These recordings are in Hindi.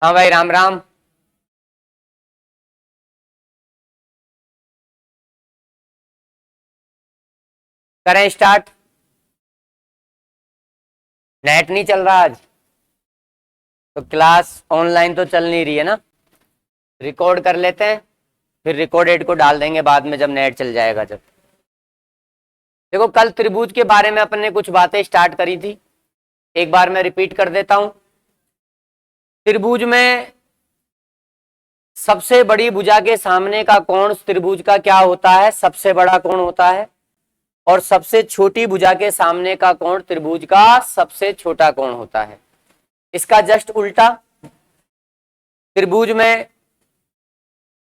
हाँ भाई, राम राम। करें स्टार्ट। नेट नहीं चल रहा आज तो क्लास ऑनलाइन तो चल नहीं रही है ना। रिकॉर्ड कर लेते हैं, फिर रिकॉर्डेड को डाल देंगे बाद में जब नेट चल जाएगा। जब देखो, कल त्रिभुज के बारे में अपन ने कुछ बातें स्टार्ट करी थी, एक बार मैं रिपीट कर देता हूं। त्रिभुज में सबसे बड़ी भुजा के सामने का कोण त्रिभुज का क्या होता है? सबसे बड़ा कोण होता है। और सबसे छोटी भुजा के सामने का कोण त्रिभुज का सबसे छोटा कोण होता है। इसका जस्ट उल्टा, त्रिभुज में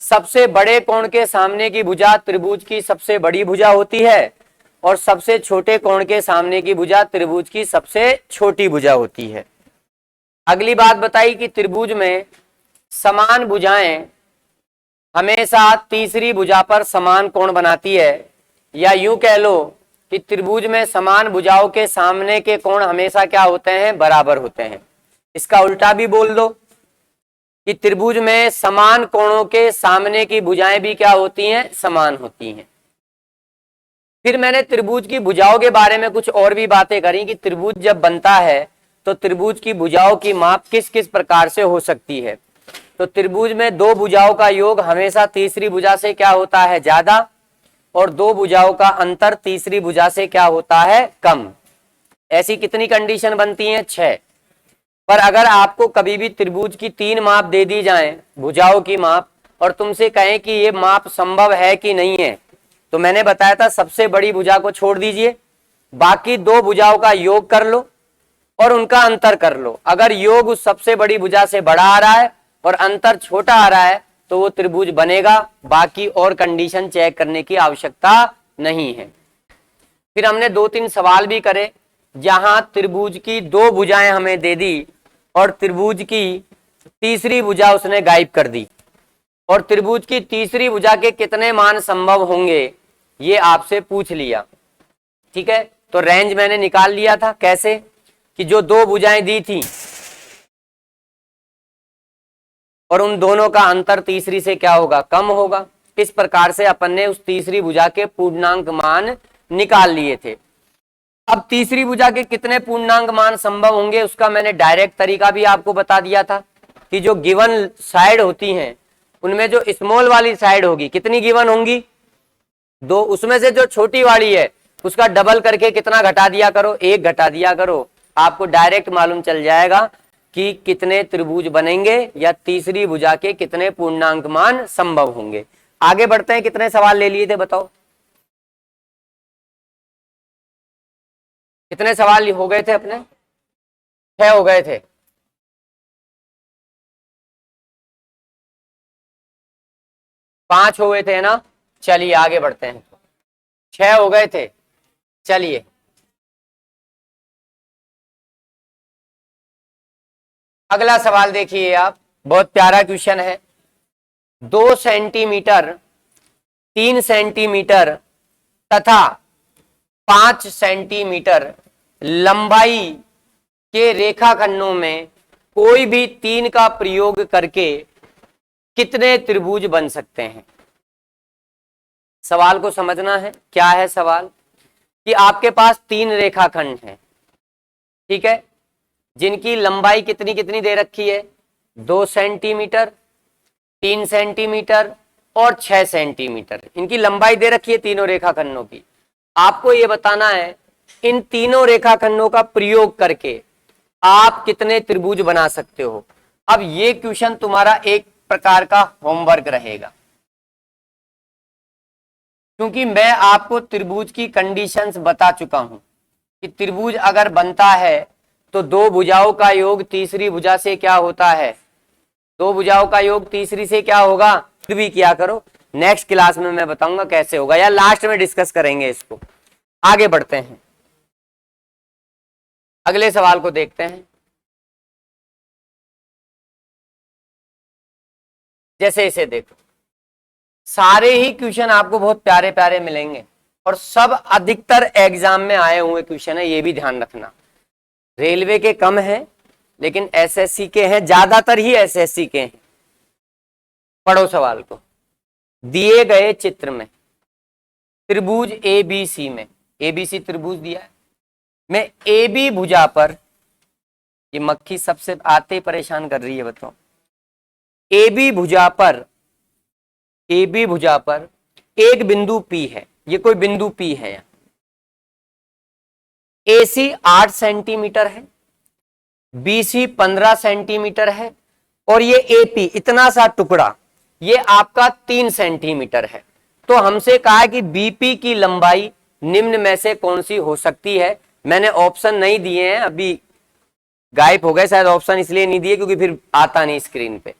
सबसे बड़े कोण के सामने की भुजा त्रिभुज की सबसे बड़ी भुजा होती है और सबसे छोटे कोण के सामने की भुजा त्रिभुज की सबसे छोटी भुजा होती है। अगली बात बताई कि त्रिभुज में समान भुजाएं हमेशा तीसरी भुजा पर समान कोण बनाती है, या यूं कह लो कि त्रिभुज में समान भुजाओं के सामने के कोण हमेशा क्या होते हैं? बराबर होते हैं। इसका उल्टा भी बोल दो कि त्रिभुज में समान कोणों के सामने की भुजाएं भी क्या होती हैं? समान होती हैं। फिर मैंने त्रिभुज की भुजाओं के बारे में कुछ और भी बातें करी कि त्रिभुज जब बनता है तो त्रिभुज की भुजाओं की माप किस किस प्रकार से हो सकती है। तो त्रिभुज में दो भुजाओं का योग हमेशा तीसरी भुजा से क्या होता है? ज्यादा, और दो भुजाओं का अंतर तीसरी भुजा से क्या होता है? कम। ऐसी कितनी कंडीशन बनती हैं? 6। पर अगर आपको कभी भी त्रिभुज की 3 माप दे दी जाएं, भुजाओं की माप, और तुमसे कहें कि ये माप संभव है कि नहीं है, तो मैंने बताया था सबसे बड़ी भुजा को छोड़ दीजिए, बाकी दो भुजाओं का योग कर लो और उनका अंतर कर लो। अगर योग उस सबसे बड़ी भुजा से बड़ा आ रहा है और अंतर छोटा आ रहा है तो वो त्रिभुज बनेगा। बाकी और कंडीशन चेक करने की आवश्यकता नहीं है। फिर हमने 2-3 सवाल भी करे जहां त्रिभुज की 2 भुजाएं हमें दे दी और त्रिभुज की तीसरी भुजा उसने गायब कर दी, और त्रिभुज की तीसरी भुजा के कितने मान संभव होंगे ये आपसे पूछ लिया। ठीक है, तो रेंज मैंने निकाल लिया था। कैसे? कि जो 2 भुजाएं दी थी और उन दोनों का अंतर तीसरी से क्या होगा? कम होगा। इस प्रकार से अपन ने उस तीसरी भुजा के पूर्णांक मान निकाल लिए थे। अब तीसरी भुजा के कितने पूर्णांक मान संभव होंगे उसका मैंने डायरेक्ट तरीका भी आपको बता दिया था कि जो गिवन साइड होती हैं उनमें जो स्मॉल वाली साइड होगी, कितनी गिवन होंगी? 2। उसमें से जो छोटी वाली है उसका डबल करके कितना घटा दिया करो? 1 घटा दिया करो। आपको डायरेक्ट मालूम चल जाएगा कि कितने त्रिभुज बनेंगे या तीसरी भुजा के कितने पूर्णांक मान संभव होंगे। आगे बढ़ते हैं। कितने सवाल ले लिए थे बताओ? कितने सवाल हो गए थे अपने? 6 हो गए थे। 5 हो गए थे ना। चलिए आगे बढ़ते हैं। 6 हो गए थे। चलिए अगला सवाल देखिए आप, बहुत प्यारा क्वेश्चन है। 2 सेंटीमीटर, 3 सेंटीमीटर तथा 5 सेंटीमीटर लंबाई के रेखाखंडों में कोई भी 3 का प्रयोग करके कितने त्रिभुज बन सकते हैं? सवाल को समझना है। क्या है सवाल? कि आपके पास 3 रेखाखंड हैं, ठीक है, जिनकी लंबाई कितनी कितनी दे रखी है? 2 सेंटीमीटर, 3 सेंटीमीटर और 6 सेंटीमीटर। इनकी लंबाई दे रखी है तीनों रेखाखंडों की। आपको यह बताना है इन तीनों रेखाखंडों का प्रयोग करके आप कितने त्रिभुज बना सकते हो। अब ये क्वेश्चन तुम्हारा एक प्रकार का होमवर्क रहेगा, क्योंकि मैं आपको त्रिभुज की कंडीशंस बता चुका हूं कि त्रिभुज अगर बनता है तो 2 भुजाओं का योग तीसरी भुजा से क्या होता है? 2 भुजाओं का योग तीसरी से क्या होगा? खुद भी किया करो। नेक्स्ट क्लास में मैं बताऊंगा कैसे होगा, या लास्ट में डिस्कस करेंगे इसको। आगे बढ़ते हैं, अगले सवाल को देखते हैं। जैसे इसे देखो, सारे ही क्वेश्चन आपको बहुत प्यारे प्यारे मिलेंगे और सब अधिकतर एग्जाम में आए हुए क्वेश्चन है, ये भी ध्यान रखना। रेलवे के कम है लेकिन एसएससी के हैं, ज्यादातर ही एसएससी के हैं। पढ़ो सवाल को। दिए गए चित्र में त्रिभुज एबीसी में, एबीसी त्रिभुज दिया है, मैं एबी भुजा पर, ये मक्खी सबसे आते ही परेशान कर रही है, बताओ। एबी भुजा पर, एबी भुजा पर एक बिंदु P है, ये कोई बिंदु P है। AC 8 सेंटीमीटर है, BC 15 सेंटीमीटर है, और ये AP इतना सा टुकड़ा ये आपका 3 सेंटीमीटर है। तो हमसे कहा है कि BP की लंबाई निम्न में से कौन सी हो सकती है। मैंने ऑप्शन नहीं दिए हैं, अभी गायब हो गए शायद ऑप्शन, इसलिए नहीं दिए क्योंकि फिर आता नहीं स्क्रीन पे।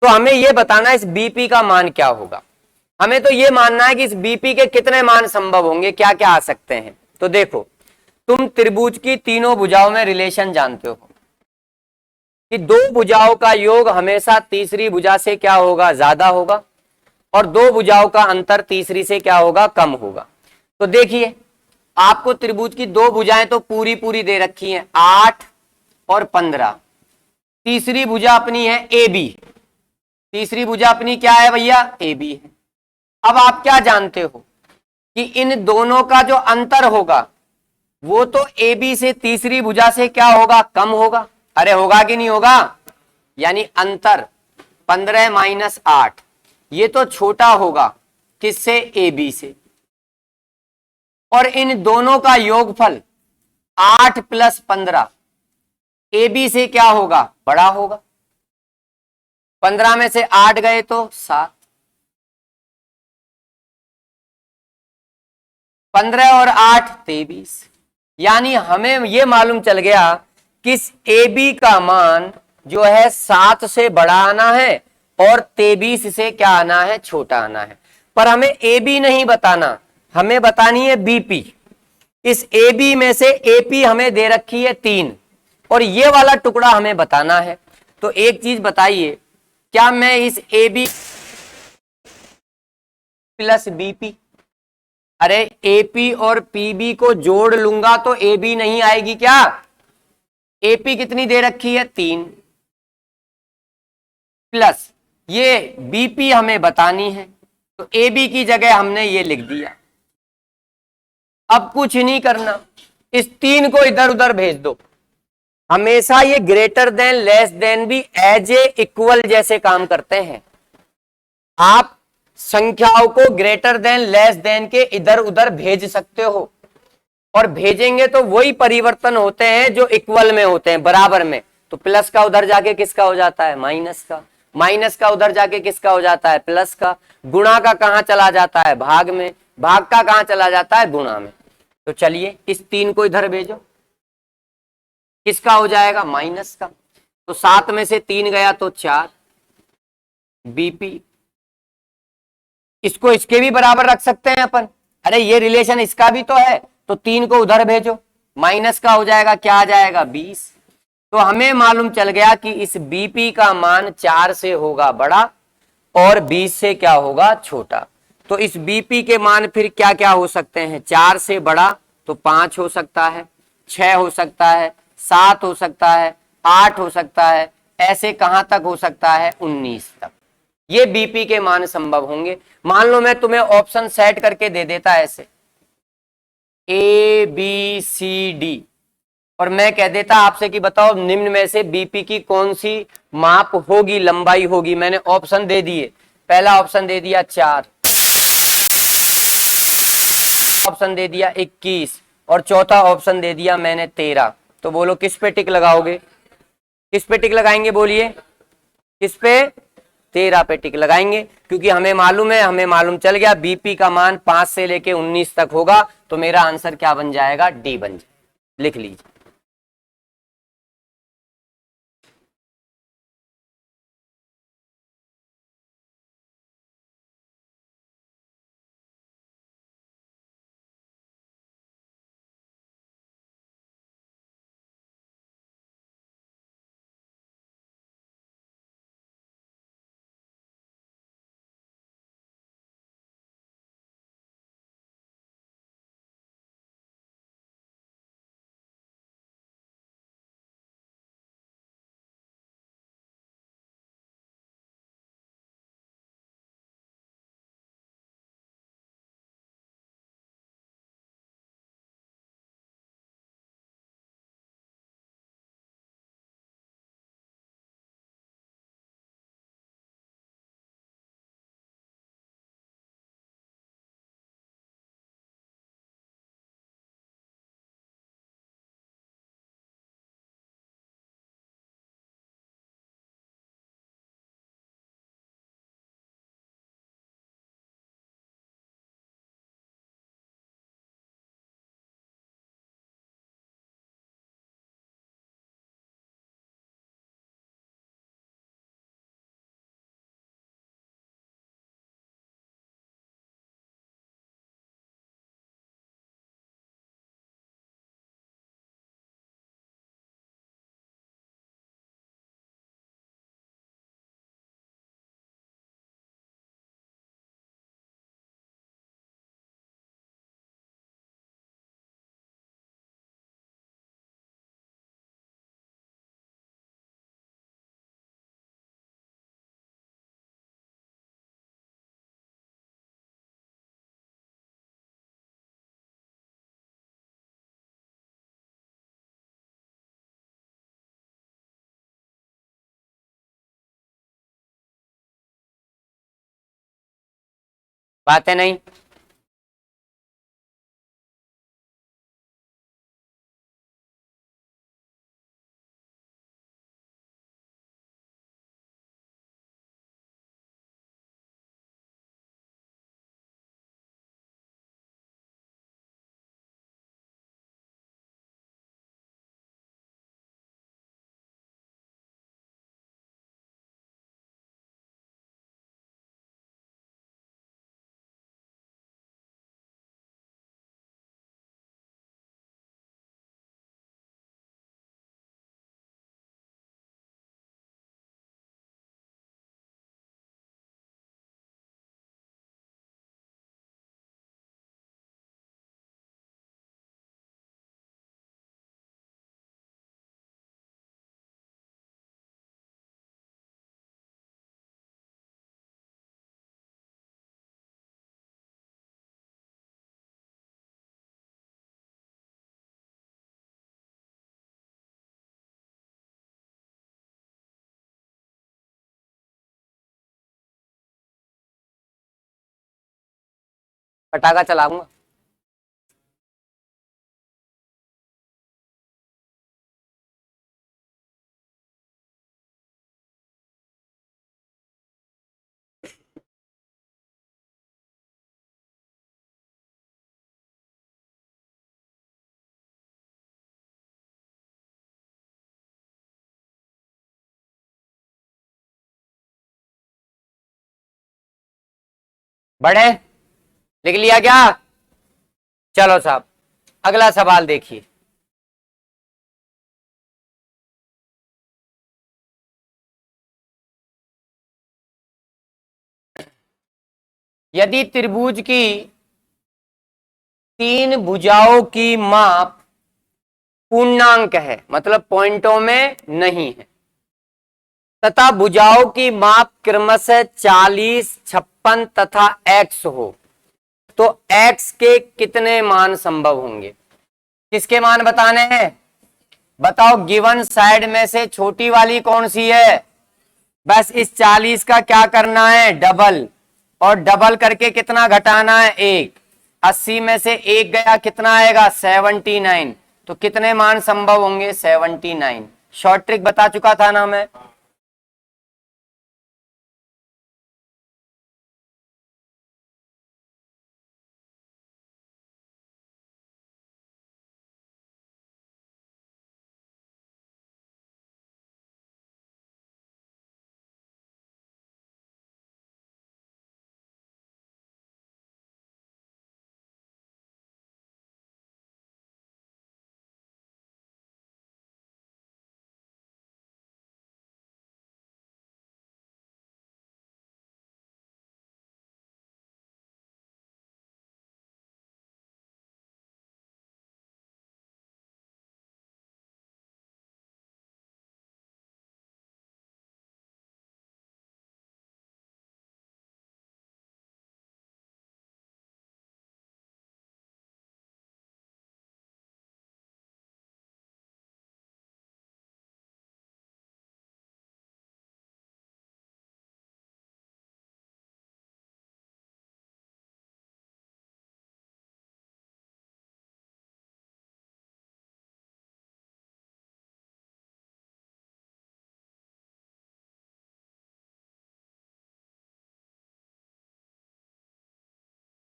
तो हमें यह बताना है इस BP का मान क्या होगा। हमें तो यह मानना है कि इस BP के कितने मान संभव होंगे, क्या क्या आ सकते हैं। तो देखो, तुम त्रिभुज की तीनों भुजाओं में रिलेशन जानते हो कि दो भुजाओं का योग हमेशा तीसरी भुजा से क्या होगा, ज्यादा होगा, और दो भुजाओं का अंतर तीसरी से क्या होगा, कम होगा। तो देखिए, आपको त्रिभुज की दो भुजाएं तो पूरी पूरी दे रखी हैं, 8 और 15। तीसरी भुजा अपनी है AB, तीसरी भुजा अपनी क्या है भैया, AB है। अब आप क्या जानते हो कि इन दोनों का जो अंतर होगा वो तो AB से तीसरी भुजा से क्या होगा, कम होगा। अरे होगा कि नहीं होगा, यानी अंतर 15 माइनस 8 ये तो छोटा होगा किससे, AB से। और इन दोनों का योगफल 8 प्लस 15 AB से क्या होगा, बड़ा होगा। 15 में से 8 गए तो 7, 15 और 8 23। यानी हमें यह मालूम चल गया कि इस AB का मान जो है 7 से बड़ा आना है और 23 से क्या आना है, छोटा आना है। पर हमें AB नहीं बताना, हमें बतानी है BP। इस AB में से AP हमें दे रखी है 3 और ये वाला टुकड़ा हमें बताना है। तो एक चीज बताइए, क्या मैं इस AB प्लस BP, अरे AP और PB को जोड़ लूंगा तो AB नहीं आएगी क्या। AP कितनी दे रखी है, 3, प्लस ये BP हमें बतानी है, तो AB की जगह हमने ये लिख दिया। अब कुछ नहीं करना, इस 3 को इधर उधर भेज दो। हमेशा ये ग्रेटर देन लेस देन भी एज ए इक्वल जैसे काम करते हैं। आप संख्याओं को ग्रेटर देन लेस देन के इधर उधर भेज सकते हो, और भेजेंगे तो वही परिवर्तन होते हैं जो इक्वल में होते हैं, बराबर में। तो प्लस का उधर जाके किसका हो जाता है, माइनस का। माइनस का उधर जाके किसका हो जाता है, प्लस का। गुणा का कहां चला जाता है, भाग में। भाग का कहां चला जाता है, गुणा में। तो चलिए इस 3 को इधर भेजो, किसका हो जाएगा, माइनस का। तो 7 में से 3 गया तो 4 BP। इसको इसके भी बराबर रख सकते हैं अपन, अरे ये रिलेशन इसका भी तो है, तो 3 को उधर भेजो, माइनस का हो जाएगा, क्या आ जाएगा, 20। तो हमें मालूम चल गया कि इस BP का मान 4 से होगा बड़ा और 20 से क्या होगा, छोटा। तो इस BP के मान फिर क्या क्या हो सकते हैं, 4 से बड़ा तो 5 हो सकता है, 6 हो सकता है, 7 हो सकता है, 8 हो सकता है, ऐसे कहां तक हो सकता है, 19 तक। ये BP के मान संभव होंगे। मान लो मैं तुम्हें ऑप्शन सेट करके दे देता ऐसे ABCD, और मैं कह देता आपसे कि बताओ निम्न में से BP की कौन सी माप होगी, लंबाई होगी। मैंने ऑप्शन दे दिए, पहला ऑप्शन दे दिया 4, ऑप्शन दे दिया 21, और चौथा ऑप्शन दे दिया मैंने 13। तो बोलो किस पे टिक लगाओगे, किस पे टिक लगाएंगे, बोलिए किस पे, 13 पे टिक लगाएंगे, क्योंकि हमें मालूम है, हमें मालूम चल गया BP का मान 5 से लेके 19 तक होगा। तो मेरा आंसर क्या बन जाएगा, D बन जाएगा। लिख लीजिए। बातें नहीं। पटाखा चलाऊंगा। बड़े, लिख लिया क्या? चलो साहब, अगला सवाल देखिए। यदि त्रिभुज की तीन भुजाओं की माप पूर्णांक है, मतलब पॉइंटों में नहीं है, तथा भुजाओं की माप क्रमशः 40, 56 तथा x हो, तो x के कितने मान संभव होंगे? किसके मान बताने हैं? बताओ, गिवन साइड में से छोटी वाली कौन सी है? बस इस 40 का क्या करना है? डबल, और डबल करके कितना घटाना है? 1। 80 में से 1 गया, कितना आएगा? 79। तो कितने मान संभव होंगे? 79। शॉर्ट ट्रिक बता चुका था ना मैं।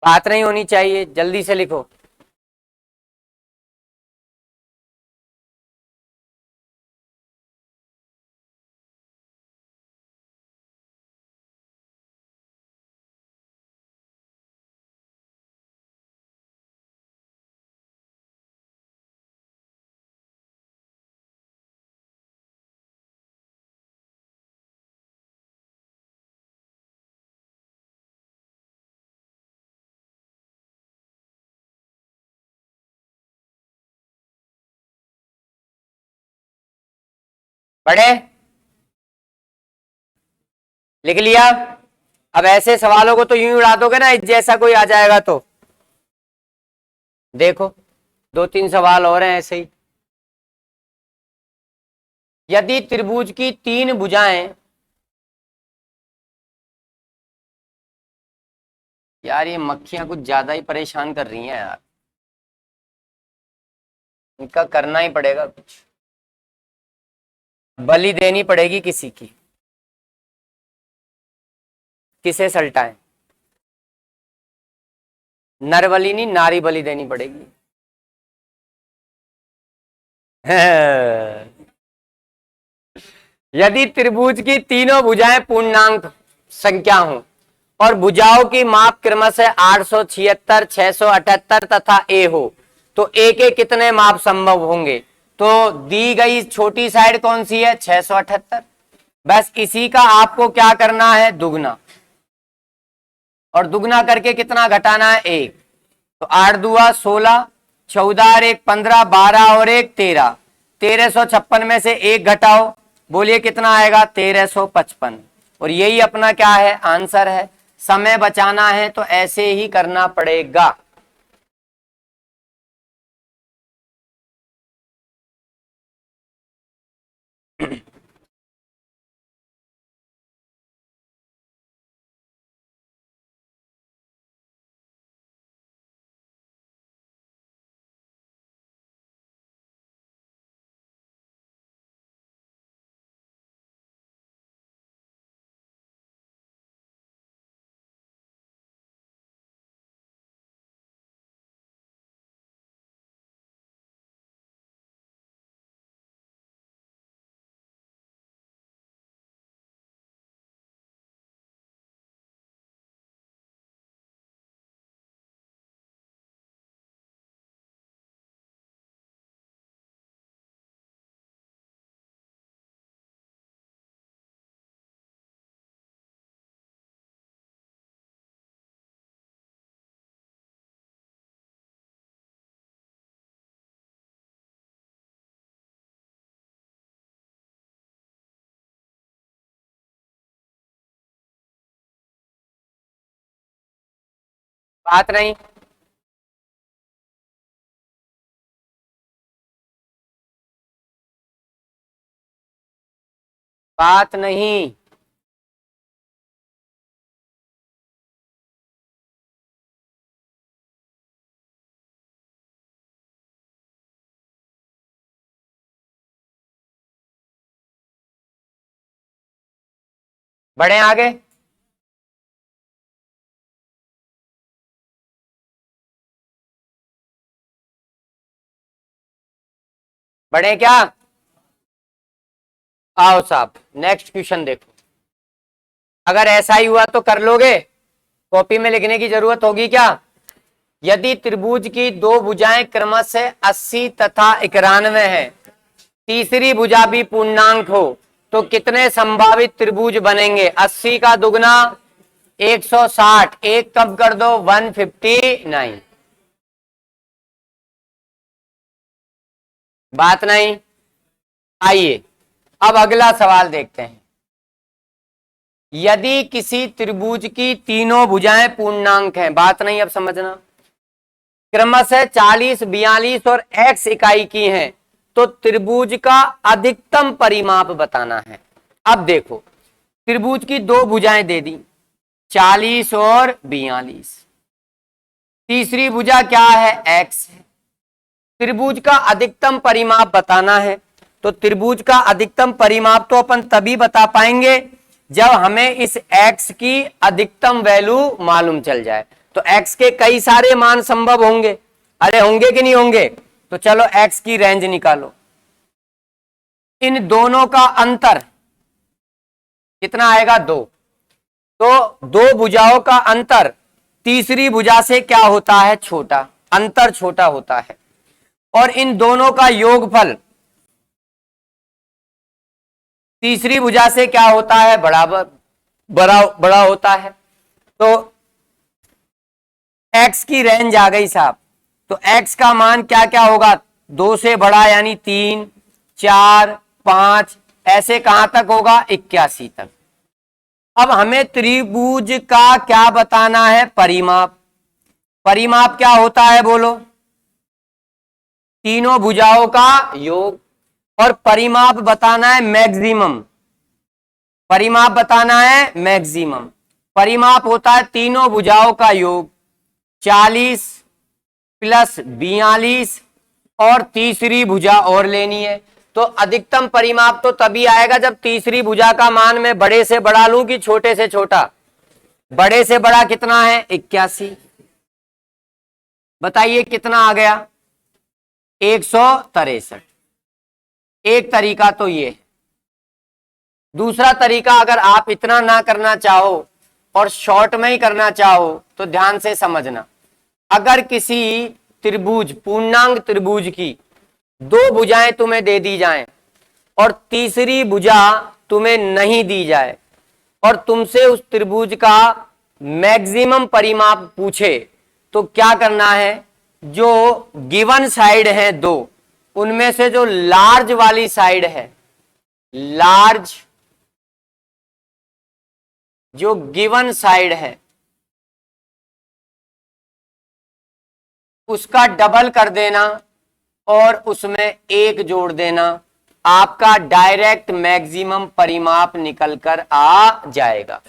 बात नहीं होनी चाहिए, जल्दी से लिखो। बड़े, लिख लिया? अब ऐसे सवालों को तो यूं उड़ा दोगे ना, जैसा कोई आ जाएगा तो। देखो, 2-3 सवाल और हैं ऐसे ही। यदि त्रिभुज की तीन भुजाएं यार ये मक्खियां कुछ ज्यादा ही परेशान कर रही हैं यार, इनका करना ही पड़ेगा कुछ, बलि देनी पड़ेगी किसी की। किसे सल्टाएं? नर बलि नहीं, नारी बलि देनी पड़ेगी। यदि त्रिभुज की तीनों भुजाएं पूर्णांक संख्या हों और भुजाओं की माप क्रमशः 876, 678 तथा ए हो, तो ए के कितने माप संभव होंगे? तो दी गई छोटी साइड कौन सी है? 678। बस इसी का आपको क्या करना है? दुगना, और दुगना करके कितना घटाना है? 1। तो 8 दुआ 16, 14 और 1 15, 12 और 1 13, 1356 में से 1 घटाओ, बोलिए कितना आएगा? 1355। और यही अपना क्या है? आंसर है। समय बचाना है तो ऐसे ही करना पड़ेगा। बात नहीं। बात नहीं। बढ़े आगे। बढ़े क्या? आओ साहब, नेक्स्ट क्वेश्चन देखो। अगर ऐसा ही हुआ तो कर लोगे, कॉपी में लिखने की जरूरत होगी क्या? यदि त्रिभुज की दो भुजाएं क्रमशः 80 तथा 91 है, तीसरी भुजा भी पूर्णांक हो, तो कितने संभावित त्रिभुज बनेंगे? 80 का दुगना 160, एक कम कर दो 159। बात नहीं। आइए अब अगला सवाल देखते हैं। यदि किसी त्रिभुज की तीनों भुजाएं पूर्णांक हैं, बात नहीं, अब समझना, क्रमशः 40, 42 और x इकाई की हैं, तो त्रिभुज का अधिकतम परिमाप बताना है। अब देखो, त्रिभुज की दो भुजाएं दे दी, 40 और 42, तीसरी भुजा क्या है? x है। त्रिभुज का अधिकतम परिमाप बताना है, तो त्रिभुज का अधिकतम परिमाप तो अपन तभी बता पाएंगे जब हमें इस x की अधिकतम वैल्यू मालूम चल जाए। तो x के कई सारे मान संभव होंगे, अरे होंगे कि नहीं होंगे? तो चलो x की रेंज निकालो। इन दोनों का अंतर कितना आएगा? 2। तो दो भुजाओं का अंतर तीसरी भुजा से क्या होता है? छोटा, अंतर छोटा होता है। और इन दोनों का योगफल तीसरी भुजा से क्या होता है? बराबर, बड़ा होता है। तो x की रेंज आ गई साहब। तो x का मान क्या क्या होगा? 2 से बड़ा यानी 3, 4, 5, ऐसे कहां तक होगा? 81 तक। अब हमें त्रिभुज का क्या बताना है? परिमाप। परिमाप क्या होता है बोलो? तीनों भुजाओं का योग। और परिमाप बताना है मैक्सिमम, परिमाप बताना है मैक्सिमम। परिमाप होता है तीनों भुजाओं का योग, 40 प्लस 42, और तीसरी भुजा और लेनी है। तो अधिकतम परिमाप तो तभी आएगा जब तीसरी भुजा का मान मैं बड़े से बड़ा लूं कि छोटे से छोटा। बड़े से बड़ा कितना है? 81। बताइए कितना आ गया? 163। एक तरीका तो ये है। दूसरा तरीका, अगर आप इतना ना करना चाहो और शॉर्ट में ही करना चाहो तो ध्यान से समझना। अगर किसी त्रिभुज, पूर्णांक त्रिभुज की दो भुजाएं तुम्हें दे दी जाएं और तीसरी भुजा तुम्हें नहीं दी जाए और तुमसे उस त्रिभुज का मैक्सिमम परिमाप पूछे, तो क्या करना है? जो गिवन साइड है दो, उनमें से जो लार्ज वाली साइड है, लार्ज जो गिवन साइड है, उसका डबल कर देना और उसमें एक जोड़ देना। आपका डायरेक्ट मैक्सिमम परिमाप निकलकर आ जाएगा।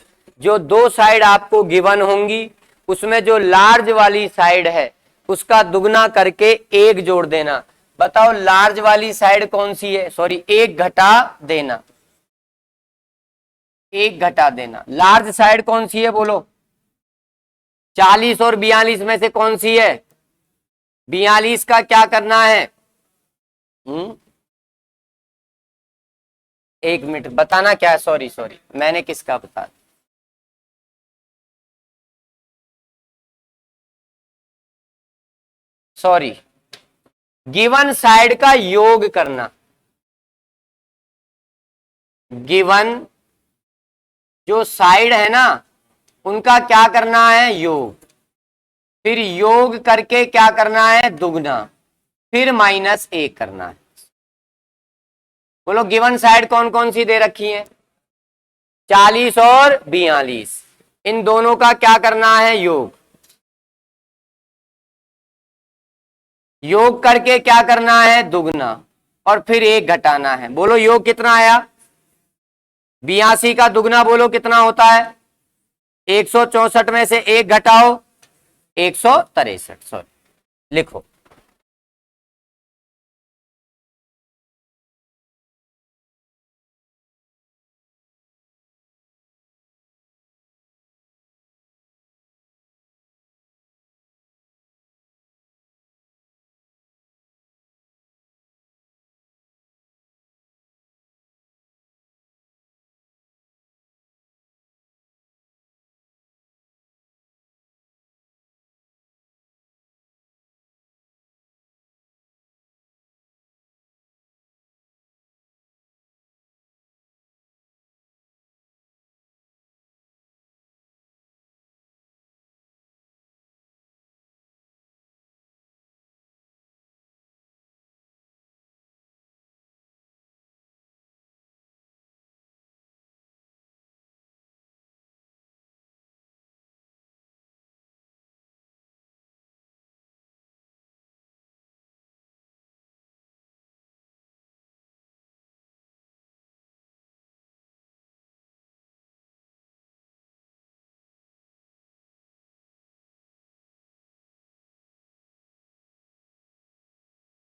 जो दो साइड आपको गिवन होंगी, उसमें जो लार्ज वाली साइड है उसका दुगना करके एक जोड़ देना। बताओ लार्ज वाली साइड कौन सी है? सॉरी, एक घटा देना, एक घटा देना। लार्ज साइड कौन सी है बोलो? 40 और 42 में से कौन सी है? 42 का क्या करना है? एक मिनट, बताना क्या है? सॉरी सॉरी, मैंने किसका बता? सॉरी, गिवन साइड का योग करना। गिवन जो साइड है ना, उनका क्या करना है? योग। फिर योग करके क्या करना है? दुगना, फिर माइनस एक करना है। बोलो गिवन साइड कौन कौन सी दे रखी है? 40 और 42। इन दोनों का क्या करना है? योग। योग करके क्या करना है? दुगना, और फिर एक घटाना है। बोलो योग कितना आया? 82 का दुगना बोलो कितना होता है? 164 में से एक घटाओ, 163। सॉरी, लिखो।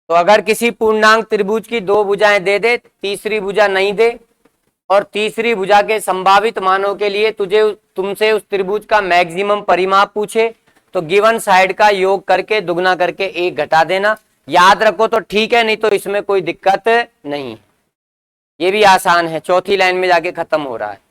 तो अगर किसी पूर्णांक त्रिभुज की दो भुजाएं दे दे, तीसरी भुजा नहीं दे, और तीसरी भुजा के संभावित मानों के लिए तुमसे उस त्रिभुज का मैक्सिमम परिमाप पूछे, तो गिवन साइड का योग करके दुगना करके एक घटा देना। याद रखो तो ठीक है, नहीं तो इसमें कोई दिक्कत नहीं। ये भी आसान है, चौथी लाइन में जाके खत्म हो रहा है।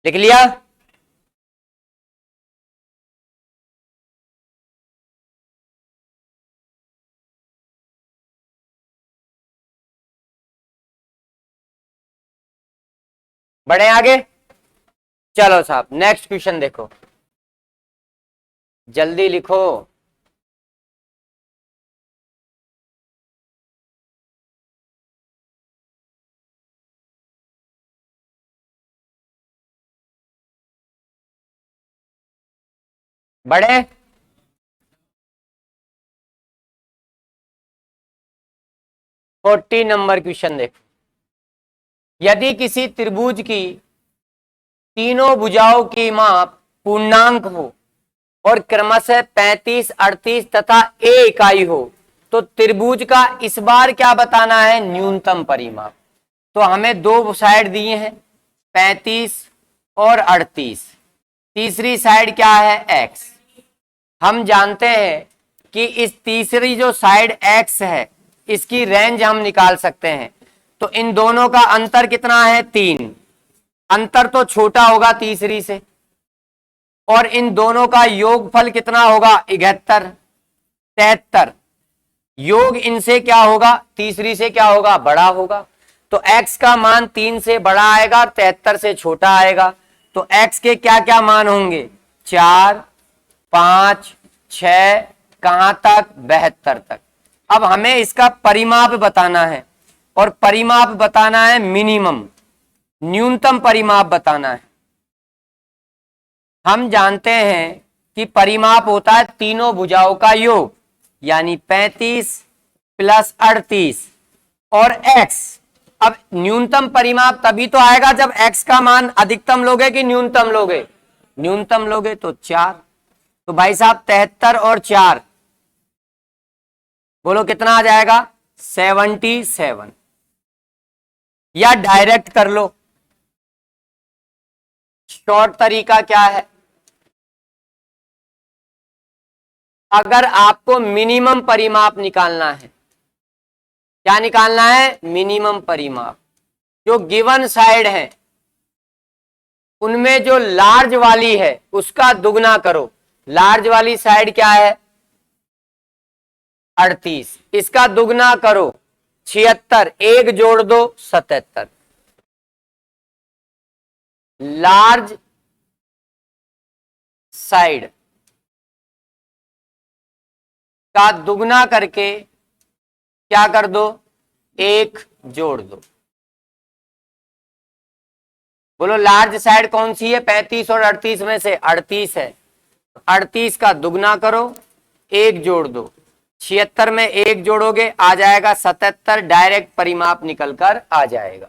लिख लिया? बढ़े आगे? चलो साहब नेक्स्ट क्वेश्चन देखो, जल्दी लिखो। बढ़े? फोर्टी नंबर क्वेश्चन देखो, यदि किसी त्रिभुज की तीनों भुजाओं की माप पूर्णांक हो और क्रमशः 35, 38 तथा ए इकाई हो, तो त्रिभुज का इस बार क्या बताना है? न्यूनतम परिमाप। तो हमें दो साइड दिए हैं 35 और 38, तीसरी साइड क्या है? एक्स। हम जानते हैं कि इस तीसरी जो साइड एक्स है इसकी रेंज हम निकाल सकते हैं। तो इन दोनों का अंतर कितना है? 3। अंतर तो छोटा होगा तीसरी से, और इन दोनों का योगफल कितना होगा? 71, 73। योग इनसे क्या होगा? तीसरी से क्या होगा? बड़ा होगा। तो x का मान 3 से बड़ा आएगा, 73 से छोटा आएगा। तो x के क्या क्या मान होंगे? 4, 5, 6, कहां तक? 72 तक। अब हमें इसका परिमाप बताना है, और परिमाप बताना है मिनिमम, न्यूनतम परिमाप बताना है। हम जानते हैं कि परिमाप होता है तीनों भुजाओं का योग, यानी 35 प्लस 38 और x। अब न्यूनतम परिमाप तभी तो आएगा जब x का मान अधिकतम लोगे कि न्यूनतम लोगे? न्यूनतम लोगे, तो 4। तो भाई साहब 73 और 4, बोलो कितना आ जाएगा? 77। या डायरेक्ट कर लो, शॉर्ट तरीका क्या है? अगर आपको मिनिमम परिमाप निकालना है, क्या निकालना है? मिनिमम परिमाप। जो गिवन साइड है उनमें जो लार्ज वाली है उसका दुगना करो। लार्ज वाली साइड क्या है? 38, इसका दुगना करो 76, एक जोड़ दो 77। लार्ज साइड का दुगना करके क्या कर दो? एक जोड़ दो। बोलो लार्ज साइड कौन सी है? 35 और 38 में से 38 है। 38 का दुगना करो, एक जोड़ दो। 76 में एक जोड़ोगे आ जाएगा 77, डायरेक्ट परिमाप निकलकर आ जाएगा।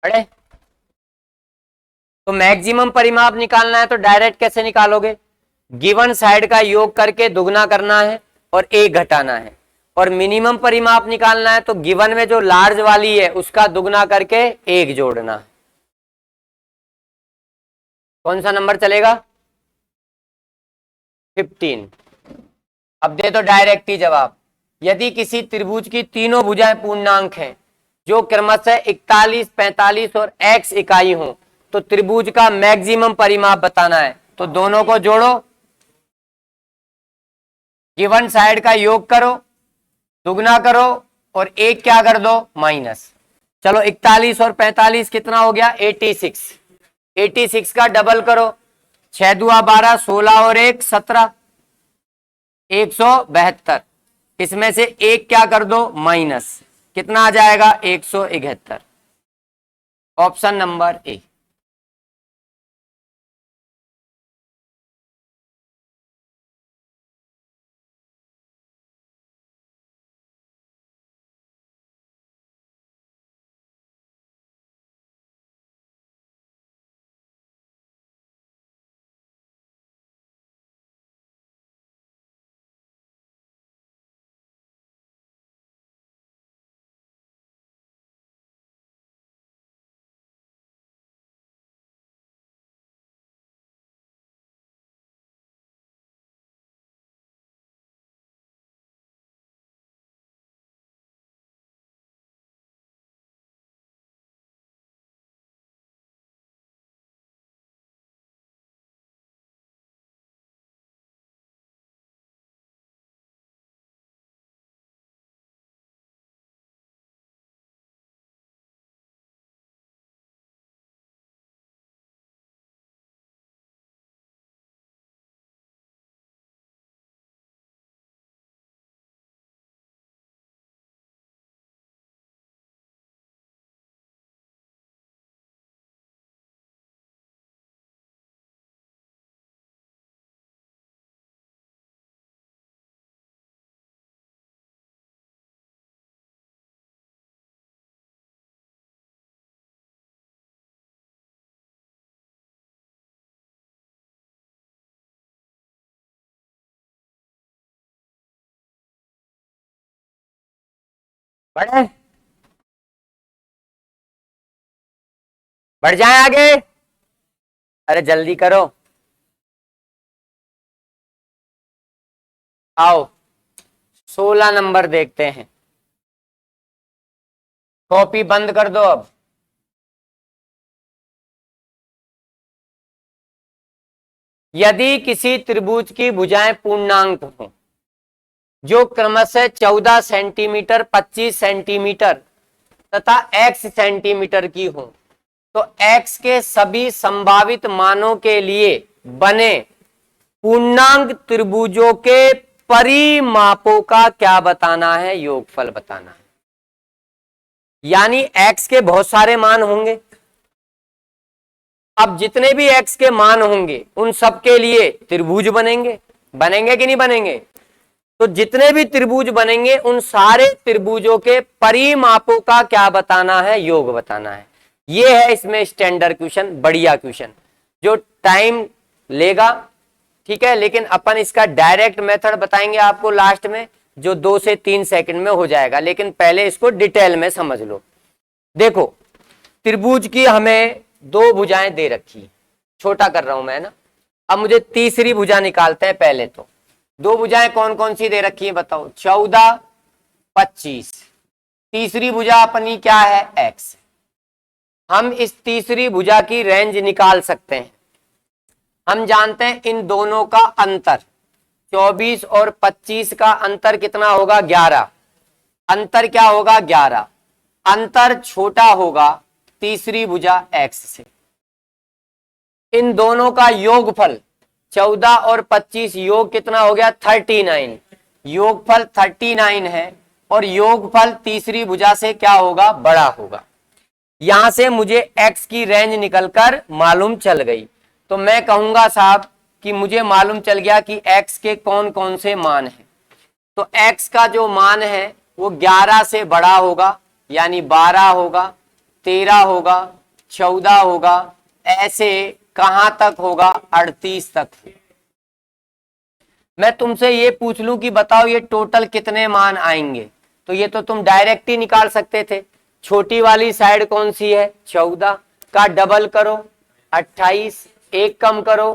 पढ़े? तो मैक्सिमम परिमाप निकालना है तो डायरेक्ट कैसे निकालोगे? गिवन साइड का योग करके दुगना करना है और एक घटाना है। और मिनिमम परिमाप निकालना है तो गिवन में जो लार्ज वाली है उसका दुगना करके एक जोड़ना है। कौन सा नंबर चलेगा? 15। अब दे दो डायरेक्ट ही जवाब। यदि किसी त्रिभुज की तीनों भुजाएं पूर्णांक हैं जो क्रमशः 41, 45 और x इकाई हो तो त्रिभुज का मैक्सिमम परिमाप बताना है। तो दोनों को जोड़ो, गिवन साइड का योग करो, दुगना करो और एक क्या कर दो? माइनस। चलो 41 और 45 कितना हो गया? 86। 86 का डबल करो, 6 दुआ 12, 16 और 1 17, 172। इसमें से एक क्या कर दो? माइनस। कितना आ जाएगा? 171। Option number A. बढ़े? बढ़ जाए आगे? अरे जल्दी करो, आओ 16 नंबर देखते हैं। कॉपी बंद कर दो अब। यदि किसी त्रिभुज की भुजाएं पूर्णांक हो जो क्रमशः 14 सेंटीमीटर, 25 सेंटीमीटर तथा x सेंटीमीटर की हो तो x के सभी संभावित मानों के लिए बने पूर्णांक त्रिभुजों के परिमापों का क्या बताना है? योगफल बताना है। यानी x के बहुत सारे मान होंगे। अब जितने भी x के मान होंगे उन सब के लिए त्रिभुज बनेंगे। बनेंगे कि नहीं बनेंगे? तो जितने भी त्रिभुज बनेंगे उन सारे त्रिभुजों के परिमापों का क्या बताना है? योग बताना है। ये है इसमें स्टैंडर्ड क्वेश्चन, बढ़िया क्वेश्चन जो टाइम लेगा, ठीक है, लेकिन अपन इसका डायरेक्ट मेथड बताएंगे आपको लास्ट में जो 2 से 3 सेकंड में हो जाएगा। लेकिन पहले इसको डिटेल में समझ लो। देखो त्रिभुज की हमें 2 भुजाएं दे रखी, छोटा कर रहा हूं मैं ना। अब मुझे तीसरी भुजा निकालते हैं। पहले तो 2 भुजाएं कौन कौन सी दे रखी है बताओ? 14, 25। तीसरी भुजा अपनी क्या है? x। हम इस तीसरी भुजा की रेंज निकाल सकते हैं। हम जानते हैं इन दोनों का अंतर 24 और 25 का अंतर कितना होगा? 11। अंतर क्या होगा? 11। अंतर छोटा होगा तीसरी भुजा x से। इन दोनों का योगफल 14 और 25 योग कितना हो गया? 39। योगफल 39 है और योगफल तीसरी भुजा से क्या होगा? बड़ा होगा। यहां से मुझे x की रेंज निकलकर मालूम चल गई। तो मैं कहूंगा साहब कि मुझे मालूम चल गया कि x के कौन कौन से मान हैं। तो x का जो मान है वो 11 से बड़ा होगा, यानी 12 होगा, 13 होगा, 14 होगा, ऐसे कहां तक होगा, 38 तक। मैं तुमसे ये पूछ लूं कि बताओ ये टोटल कितने मान आएंगे, तो ये तो तुम डायरेक्ट ही निकाल सकते थे। छोटी वाली साइड कौन सी है, 14 का डबल करो 28, एक कम करो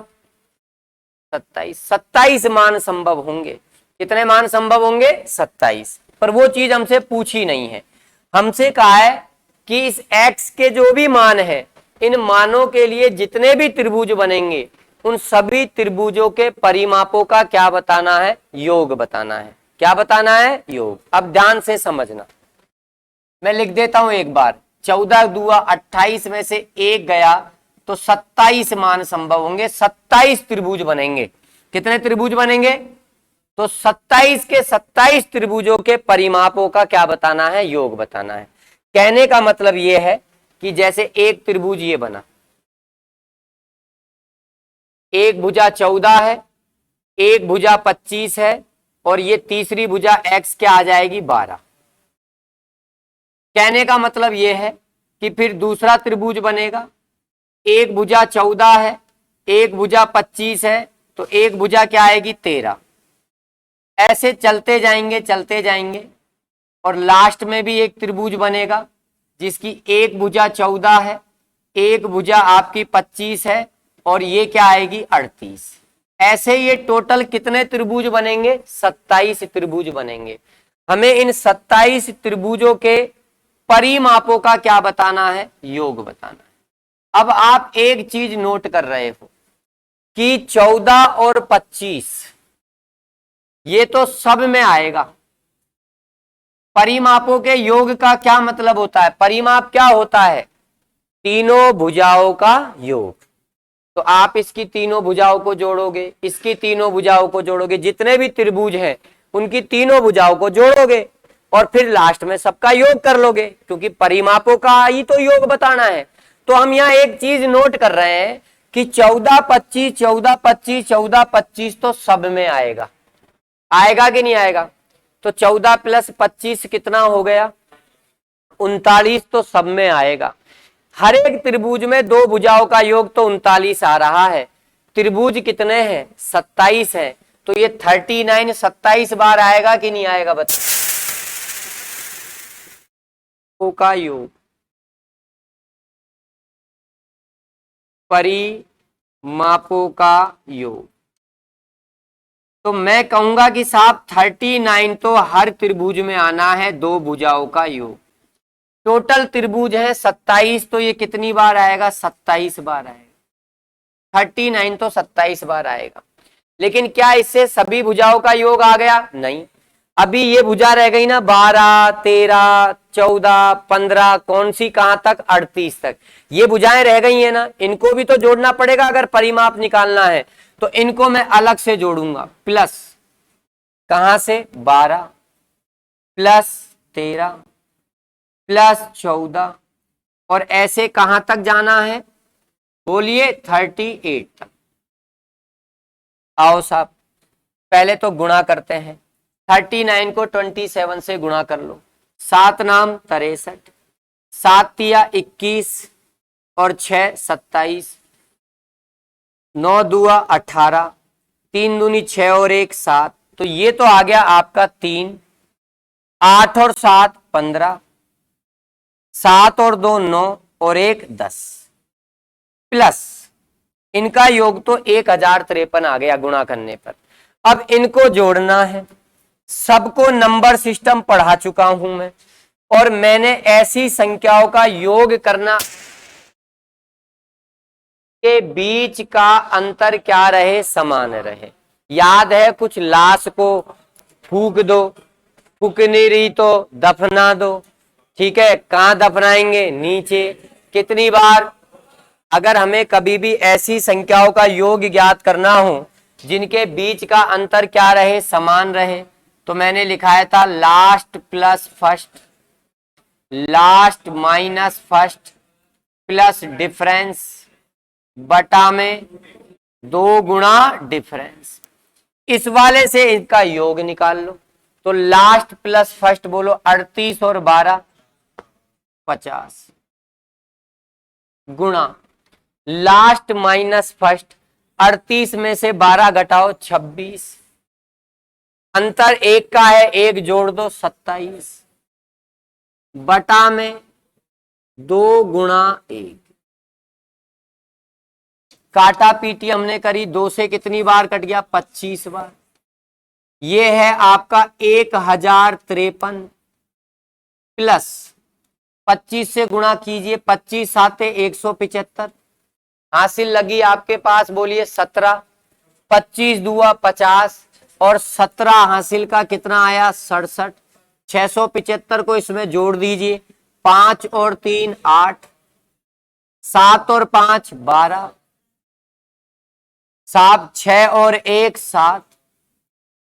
27, 27 मान संभव होंगे। कितने मान संभव होंगे, 27। पर वो चीज हमसे पूछी नहीं है। हमसे कहा है कि इस x के जो भी मान है, इन मानों के लिए जितने भी त्रिभुज बनेंगे उन सभी त्रिभुजों के परिमापों का क्या बताना है, योग बताना है। क्या बताना है, योग। अब ध्यान से समझना, मैं लिख देता हूं एक बार। 14 दूआ 28 में से एक गया तो 27 मान संभव होंगे, 27 त्रिभुज बनेंगे। कितने त्रिभुज बनेंगे, तो 27 के 27 त्रिभुजों के परिमापों का क्या बताना है, योग बताना है। कहने का मतलब यह है कि जैसे एक त्रिभुज ये बना, एक भुजा 14 है, एक भुजा 25 है, और ये तीसरी भुजा x क्या आ जाएगी, 12। कहने का मतलब यह है कि फिर दूसरा त्रिभुज बनेगा, एक भुजा 14 है, एक भुजा 25 है, तो एक भुजा क्या आएगी, 13। ऐसे चलते जाएंगे चलते जाएंगे, और लास्ट में भी एक त्रिभुज बनेगा जिसकी एक भुजा 14 है, एक भुजा आपकी 25 है, और ये क्या आएगी, 38। ऐसे ये टोटल कितने त्रिभुज बनेंगे, 27 त्रिभुज बनेंगे। हमें इन 27 त्रिभुजों के परिमापों का क्या बताना है, योग बताना है। अब आप एक चीज नोट कर रहे हो कि 14 और 25 ये तो सब में आएगा। परिमापों के योग का क्या मतलब होता है, परिमाप क्या होता है, तीनों भुजाओं का योग। तो आप इसकी तीनों भुजाओं को जोड़ोगे, इसकी तीनों भुजाओं को जोड़ोगे, जितने भी त्रिभुज हैं उनकी तीनों भुजाओं को जोड़ोगे, और फिर लास्ट में सबका योग कर लोगे, क्योंकि परिमापों का ही तो योग बताना है। तो हम यहाँ एक चीज नोट कर रहे हैं कि 14 25 14 25 14 25 तो सब में आएगा। आएगा कि नहीं आएगा, तो 14 प्लस 25 कितना हो गया, 39 तो सब में आएगा। हर एक त्रिभुज में दो भुजाओं का योग तो 39 आ रहा है। त्रिभुज कितने हैं, 27 है, तो ये 39 27 बार आएगा कि नहीं आएगा, बताओ। का योग, परिमापों का योग। तो मैं कहूंगा कि साहब 39 तो हर त्रिभुज में आना है, दो भुजाओं का योग। टोटल त्रिभुज है 27, तो ये कितनी बार आएगा, 27 बार आएगा। 39 तो 27 बार आएगा। लेकिन क्या इससे सभी भुजाओं का योग आ गया, नहीं। अभी ये भुजा रह गई ना, 12 13 14 15, कौन सी कहां तक, 38 तक। ये भुजाएं रह गई है ना, इनको भी तो जोड़ना पड़ेगा अगर परिमाप निकालना है। तो इनको मैं अलग से जोड़ूंगा, प्लस कहां से, 12 प्लस 13 प्लस 14, और ऐसे कहां तक जाना है, बोलिए 38 तक। आओ साहब, पहले तो गुणा करते हैं। 39 को 27 से गुणा कर लो, 7 नाम 63, 7 तिया 21, और 6 27, 9 दुआ 18, 3 दूनी 6 और 1 7, तो ये तो आ गया आपका 3, 8 और 7 15, 7 और 2 9, और 1 10, प्लस इनका योग तो 1053 आ गया गुणा करने पर। अब इनको जोड़ना है। सबको नंबर सिस्टम पढ़ा चुका हूं मैं, और मैंने ऐसी संख्याओं का योग करना के बीच का अंतर क्या रहे, समान रहे। याद है, कुछ लाश को फूक दो, फूक नहीं रही तो दफना दो, ठीक है। कहां दफनाएंगे, नीचे। कितनी बार, अगर हमें कभी भी ऐसी संख्याओं का योग ज्ञात करना हो जिनके बीच का अंतर क्या रहे, समान रहे, तो मैंने लिखाया था last plus first, last minus first, plus difference बटा में 2 गुणा डिफरेंस। इस वाले से इनका योग निकाल लो। तो लास्ट प्लस फर्स्ट बोलो, 38 और 12 50, गुणा लास्ट माइनस फर्स्ट, 38 में से 12 घटाओ 26, अंतर एक का है, एक जोड़ दो 27, बटा में 2 गुणा 1, काटा पीटी हमने करी, 2 से कितनी बार कट गया, 25 बार। ये है आपका 1053 प्लस 25 से गुणा कीजिए, 25 साते 175, हासिल लगी आपके पास, बोलिए 17, 25 दुआ 50 और 17 हासिल का कितना आया 67, 675 को इसमें जोड़ दीजिए, 5 और 3 8, 7 और 5 12, 6 और 1 7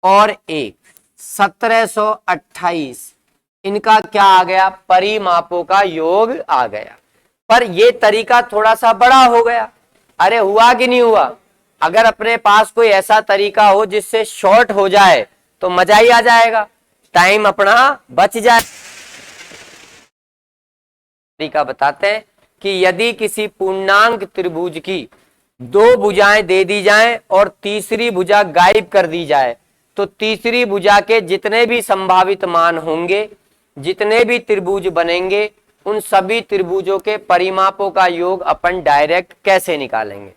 और 1 1728, इनका क्या आ गया, परिमापों का योग आ गया। पर ये तरीका थोड़ा सा बड़ा हो गया। अरे हुआ कि नहीं हुआ? अगर अपने पास कोई ऐसा तरीका हो जिससे शॉर्ट हो जाए तो मजा ही आ जाएगा, टाइम अपना बच जाए। तरीका बताते हैं कि यदि किसी पूर्णांक त्रिभुज की 2 भुजाएं दे दी जाएं और तीसरी भुजा गायब कर दी जाए, तो तीसरी भुजा के जितने भी संभावित मान होंगे, जितने भी त्रिभुज बनेंगे, उन सभी त्रिभुजों के परिमापों का योग अपन डायरेक्ट कैसे निकालेंगे?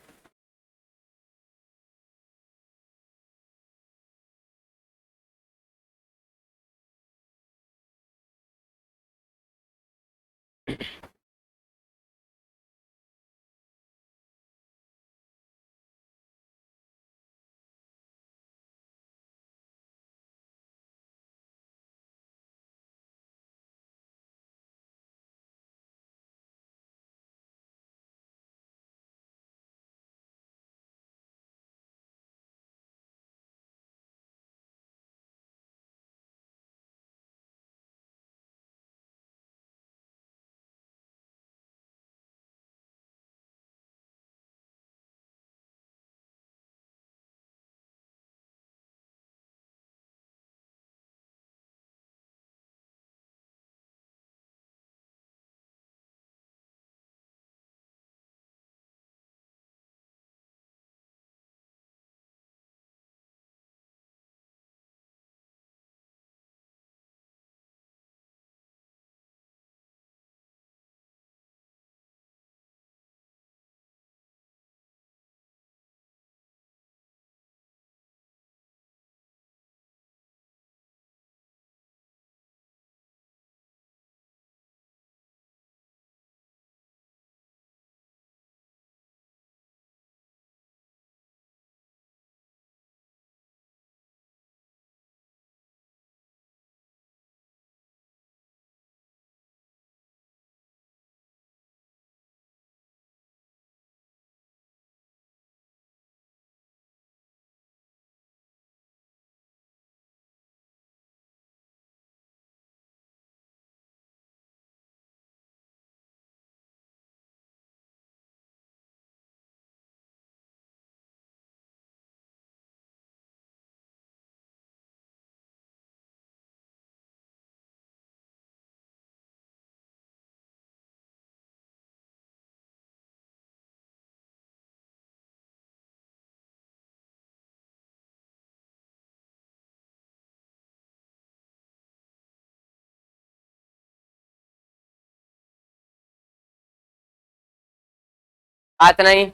बात नहीं।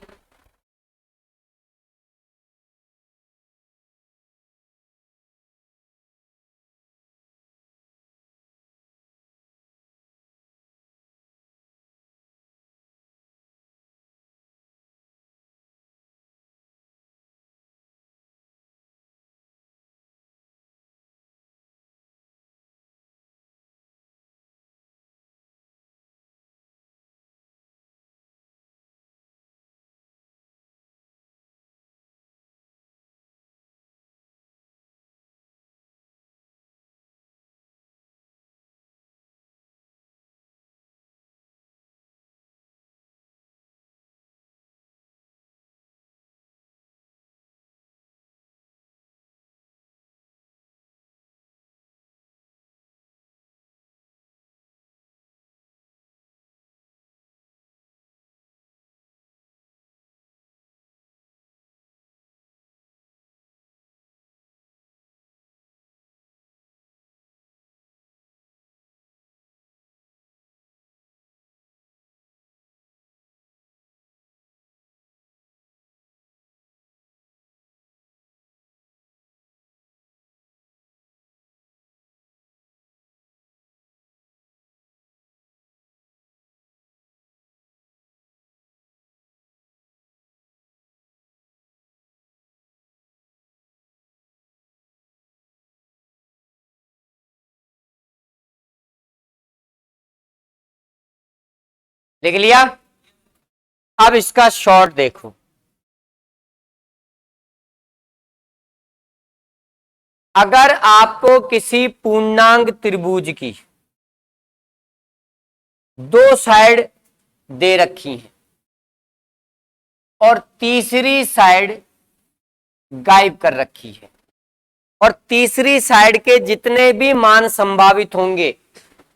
लिख लिया। अब इसका शॉर्ट देखो, अगर आपको किसी पूर्णांक त्रिभुज की दो साइड दे रखी है और तीसरी साइड गायब कर रखी है, और तीसरी साइड के जितने भी मान संभावित होंगे,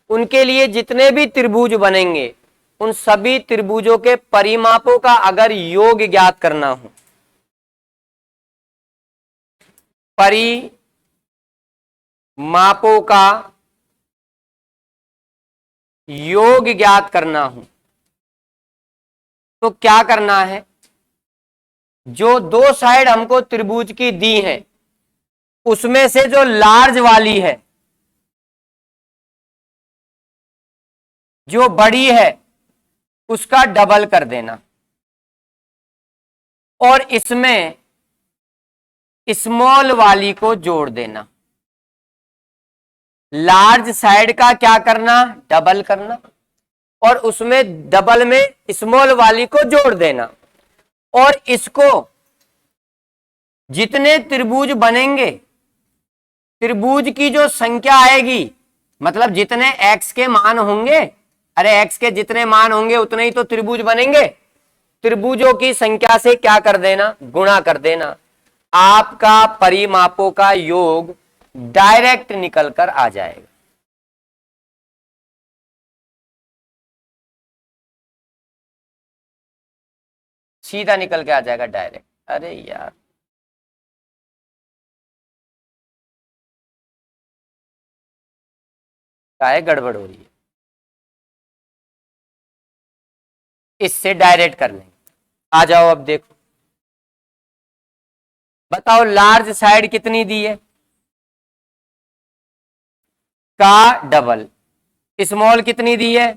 उनके लिए जितने भी त्रिभुज बनेंगे, उन सभी त्रिभुजों के परिमापों का अगर योग ज्ञात करना हो, परिमापों का योग ज्ञात करना हो, तो क्या करना है? जो दो साइड हमको त्रिभुज की दी है, उसमें से जो लार्ज वाली है, जो बड़ी है, उसका डबल कर देना, और इसमें स्मॉल वाली को जोड़ देना। लार्ज साइड का क्या करना? डबल करना, और उसमें डबल में स्मॉल वाली को जोड़ देना, और इसको जितने त्रिभुज बनेंगे, त्रिभुज की जो संख्या आएगी, मतलब जितने x के मान होंगे, अरे x के जितने मान होंगे उतने ही तो त्रिभुज बनेंगे, त्रिभुजों की संख्या से क्या कर देना? गुणा कर देना। आपका परिमापों का योग डायरेक्ट निकल कर आ जाएगा। सीधा निकल के आ जाएगा डायरेक्ट। अरे यार, काहे गड़बड़ हो रही है? इससे डायरेक्ट कर लेंगे। आ जाओ, अब देखो, बताओ लार्ज साइड कितनी दी है? का डबल। स्मॉल कितनी दी है?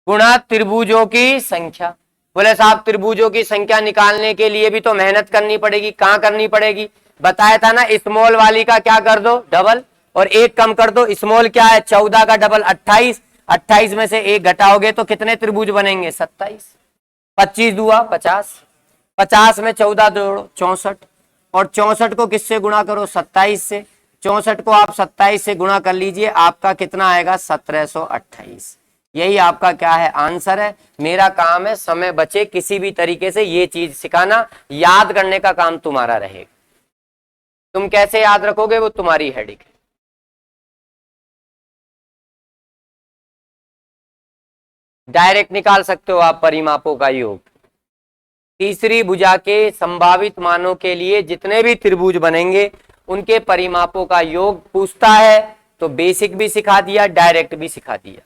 गुणा त्रिभुजों की संख्या। बोले साहब, त्रिभुजों की संख्या निकालने के लिए भी तो मेहनत करनी पड़ेगी। कहां करनी पड़ेगी? बताया था ना, स्मॉल वाली का क्या कर दो? डबल, और एक कम कर दो। स्मॉल क्या है? 14 का डबल 28, 28 में से एक घटाओगे तो कितने त्रिभुज बनेंगे? 27। 25 दुआ 50, 50 में 14 जोड़ो 64, और 64 को किससे गुणा करो? 27 से। 64 को आप 27 से गुणा कर लीजिए, आपका कितना आएगा? 1728। यही आपका क्या है? आंसर है। मेरा काम है समय बचे किसी भी तरीके से ये चीज सिखाना, याद करने का काम तुम्हारा रहेगा। तुम कैसे याद रखोगे वो तुम्हारी हेडिक है। डायरेक्ट निकाल सकते हो आप परिमापों का योग। तीसरी भुजा के संभावित मानों के लिए जितने भी त्रिभुज बनेंगे, उनके परिमापों का योग पूछता है, तो बेसिक भी सिखा दिया, डायरेक्ट भी सिखा दिया।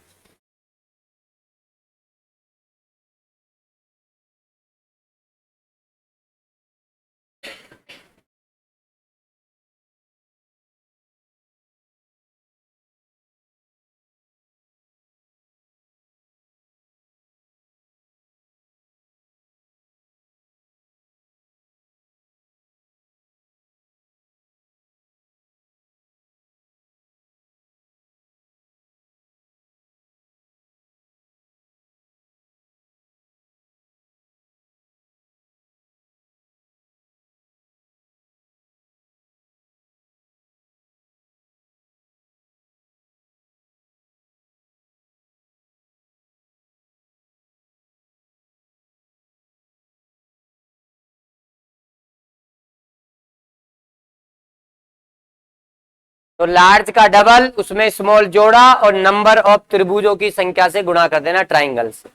तो लार्ज का डबल, उसमें स्मॉल जोड़ा, और नंबर ऑफ त्रिभुजों की संख्या से गुणा कर देना ट्राइंगल से।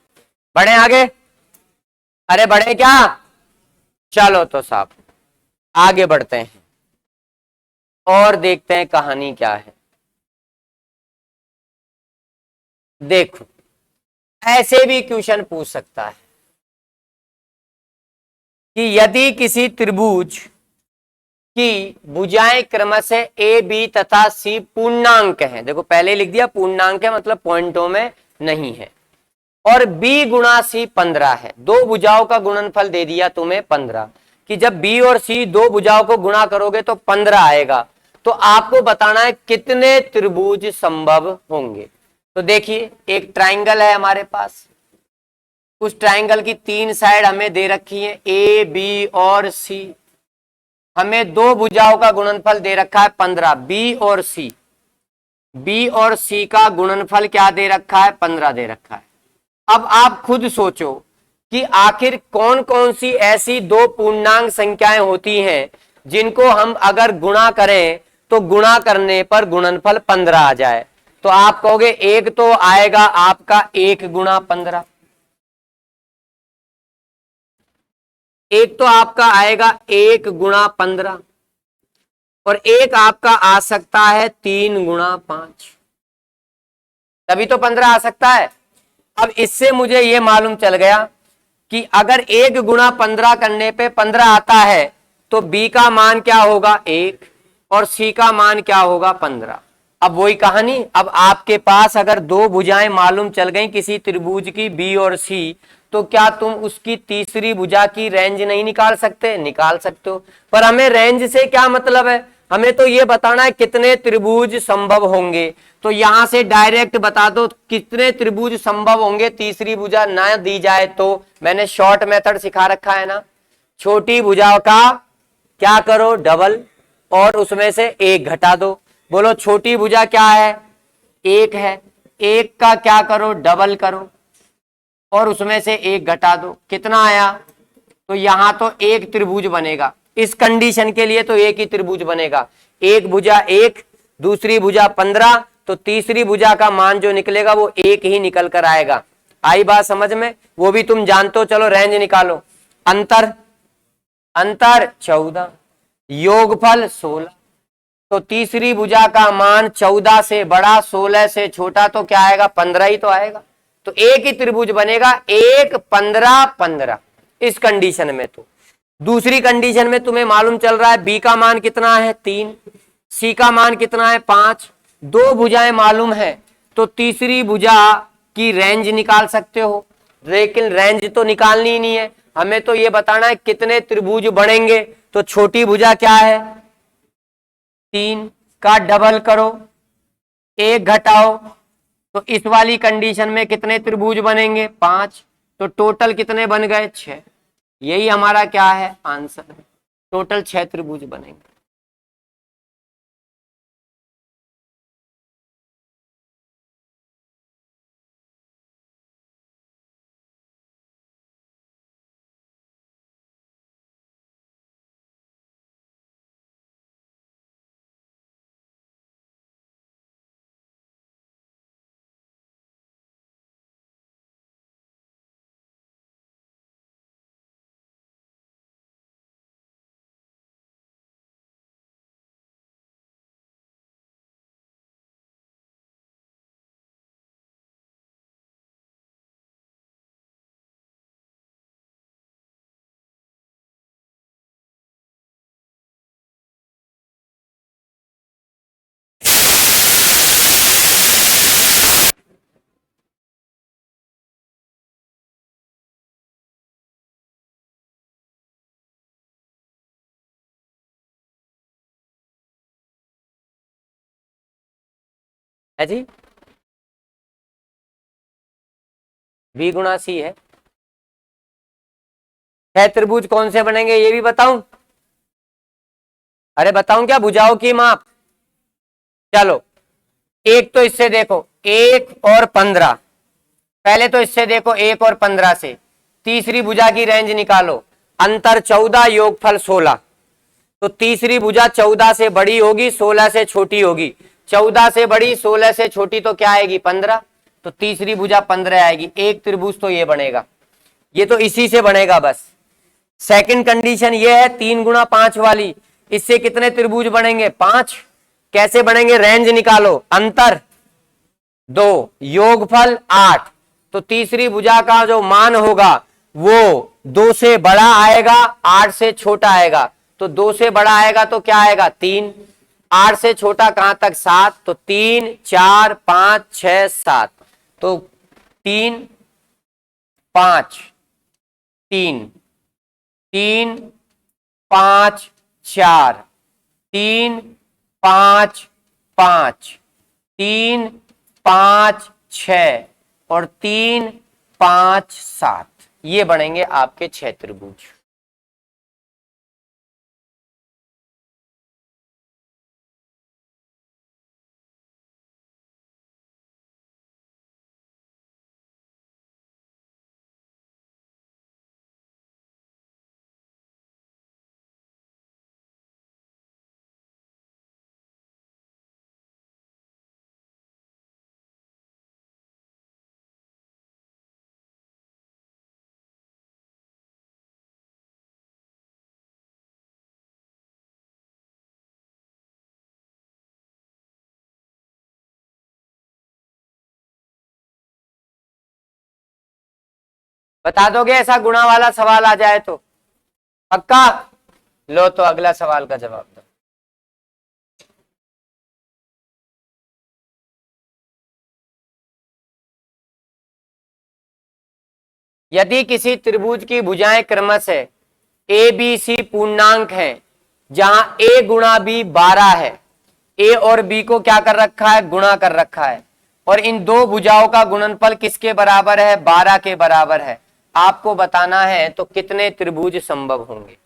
बढ़े आगे? अरे बढ़े क्या? चलो तो साहब आगे बढ़ते हैं और देखते हैं कहानी क्या है। देखो, ऐसे भी क्वेश्चन पूछ सकता है कि यदि किसी त्रिभुज की भुजाएं क्रमशः ए बी तथा सी पूर्णांक हैं, देखो पहले लिख दिया पूर्णांक है मतलब पॉइंटों में नहीं है, और b गुणा सी 15 है। दो भुजाओं का गुणनफल दे दिया तुम्हें 15, कि जब b और c दो भुजाओं को गुणा करोगे तो 15 आएगा। तो आपको बताना है कितने त्रिभुज संभव होंगे। तो देखिए एक ट्राइंगल है हमारे पास, उस ट्राइंगल की 3 साइड हमें दे रखी है, ए बी और सी। हमें 2 भुजाओं का गुणनफल दे रखा है 15, बी और सी। बी और सी का गुणनफल क्या दे रखा है? 15 दे रखा है। अब आप खुद सोचो कि आखिर कौन कौन सी ऐसी 2 पूर्णांक संख्याएं होती हैं जिनको हम अगर गुणा करें तो गुणा करने पर गुणनफल 15 आ जाए। तो आप कहोगे एक तो आएगा आपका 1 गुणा 15, एक तो आपका आएगा 1 गुणा 15, और एक आपका आ सकता है 3 गुणा 5, तभी तो 15 आ सकता है। अब इससे मुझे यह मालूम चल गया कि अगर 1 गुणा 15 करने पे 15 आता है तो बी का मान क्या होगा? 1, और सी का मान क्या होगा? 15। अब वही कहानी, अब आपके पास अगर 2 भुजाएं मालूम चल गई किसी त्रिभुज की बी और सी, तो क्या तुम उसकी तीसरी भुजा की रेंज नहीं निकाल सकते? निकाल सकते हो, पर हमें रेंज से क्या मतलब है? हमें तो ये बताना है कितने त्रिभुज संभव होंगे। तो यहां से डायरेक्ट बता दो कितने त्रिभुज संभव होंगे तीसरी भुजा ना दी जाए तो। मैंने शॉर्ट मेथड सिखा रखा है ना, छोटी भुजा का क्या करो? डबल, और उसमें से 1 घटा दो। बोलो छोटी भुजा क्या है? 1 है, 1 का क्या करो? डबल करो, और उसमें से 1 घटा दो। कितना आया? तो यहां तो एक त्रिभुज बनेगा, इस कंडीशन के लिए तो एक ही त्रिभुज बनेगा। एक भुजा 1, दूसरी भुजा 15, तो तीसरी भुजा का मान जो निकलेगा वो 1 ही निकल कर आएगा। आई बात समझ में? वो भी तुम जानते हो, चलो रेंज निकालो। अंतर 14, योगफल 16, तो तीसरी भुजा का मान 14 से बड़ा, 16 से छोटा, तो क्या आएगा? 15 ही तो आएगा। तो एक ही त्रिभुज बनेगा, 1 15 15 इस कंडीशन में। तो दूसरी कंडीशन में तुम्हें मालूम चल रहा है बी का मान कितना है? 3, सी का मान कितना है? 5। 2 भुजाएं मालूम है तो तीसरी भुजा की रेंज निकाल सकते हो, लेकिन रेंज तो निकालनी ही नहीं है, हमें तो ये बताना है कितने त्रिभुज बनेंगे। तो छोटी भुजा क्या है? 3 का डबल करो, 1 घटाओ, तो इस वाली कंडीशन में कितने त्रिभुज बनेंगे? 5। तो टोटल कितने बन गए? 6। यही हमारा क्या है? आंसर है। टोटल 6 त्रिभुज बनेंगे। है जी, बी गुणा सी है। 6 त्रिभुज कौन से बनेंगे ये भी बताऊं? अरे बताऊं क्या? भुजाओं की माप। चलो एक तो इससे देखो, 1 और 15। पहले तो इससे देखो 1 और 15 से तीसरी भुजा की रेंज निकालो। अंतर 14, योगफल 16, तो तीसरी भुजा 14 से बड़ी होगी, 16 से छोटी होगी। 14 से बड़ी, 16 से छोटी, तो क्या आएगी? 15। तो तीसरी भुजा 15 आएगी। एक त्रिभुज तो ये बनेगा, ये तो इसी से बनेगा बस। सेकंड कंडीशन ये है 3 गुणा 5 वाली, इससे कितने त्रिभुज बनेंगे? 5। कैसे बनेंगे? रेंज निकालो। अंतर 2, योगफल 8, तो तीसरी भुजा का जो मान होगा वो 2 से बड़ा आएगा, 8 से छोटा आएगा। तो 2 से बड़ा आएगा तो क्या आएगा? 3। 8 से छोटा कहां तक? 7। तो 3 4 5 6 7, तो 3 5 3 3 5 4 3 5 5 3 5 6 और 3 5 7, ये बनेंगे आपके 6 त्रिभुज। बता दोगे ऐसा गुणा वाला सवाल आ जाए तो? पक्का? लो तो अगला सवाल का जवाब दो। यदि किसी त्रिभुज की भुजाएं क्रमशः ए बी सी पूर्णांक है, जहां ए गुणा बी 12 है, ए और बी को क्या कर रखा है? गुणा कर रखा है, और इन दो भुजाओं का गुणनफल किसके बराबर है? 12 के बराबर है। आपको बताना है तो कितने त्रिभुज संभव होंगे?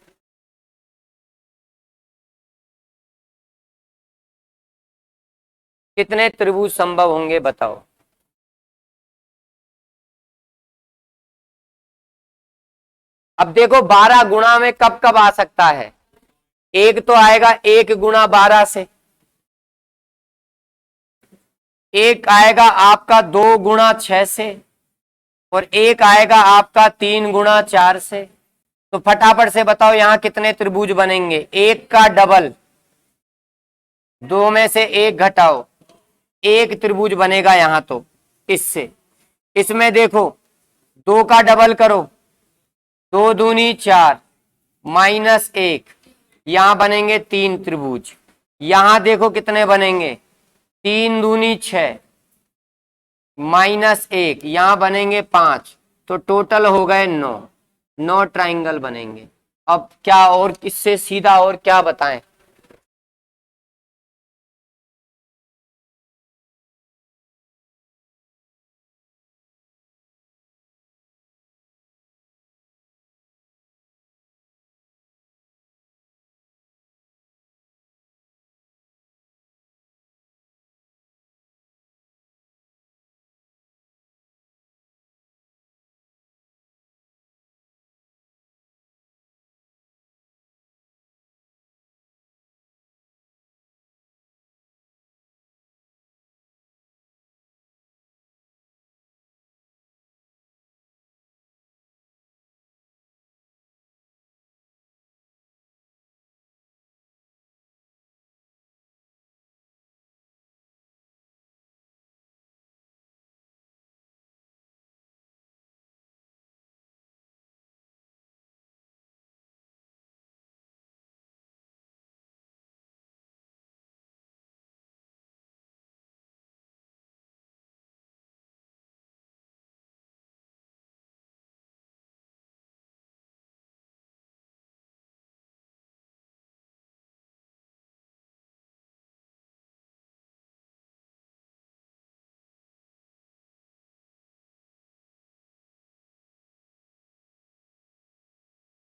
कितने त्रिभुज संभव होंगे बताओ। अब देखो 12 गुणा में कब कब आ सकता है? एक तो आएगा 1 गुणा 12 से, एक आएगा आपका 2 गुणा 6 से, और एक आएगा आपका 3 गुणा 4 से। तो फटाफट से बताओ यहां कितने त्रिभुज बनेंगे? एक का डबल, दो में से एक घटाओ, एक त्रिभुज बनेगा यहां तो इससे। इसमें देखो, दो का डबल करो, दो दूनी 4 माइनस 1, यहां बनेंगे 3 त्रिभुज। यहां देखो कितने बनेंगे, 3 दूनी 6 माइनस 1, यहां बनेंगे 5, तो टोटल हो गए 9। 9 ट्राइंगल बनेंगे। अब क्या और इससे सीधा और क्या बताएं?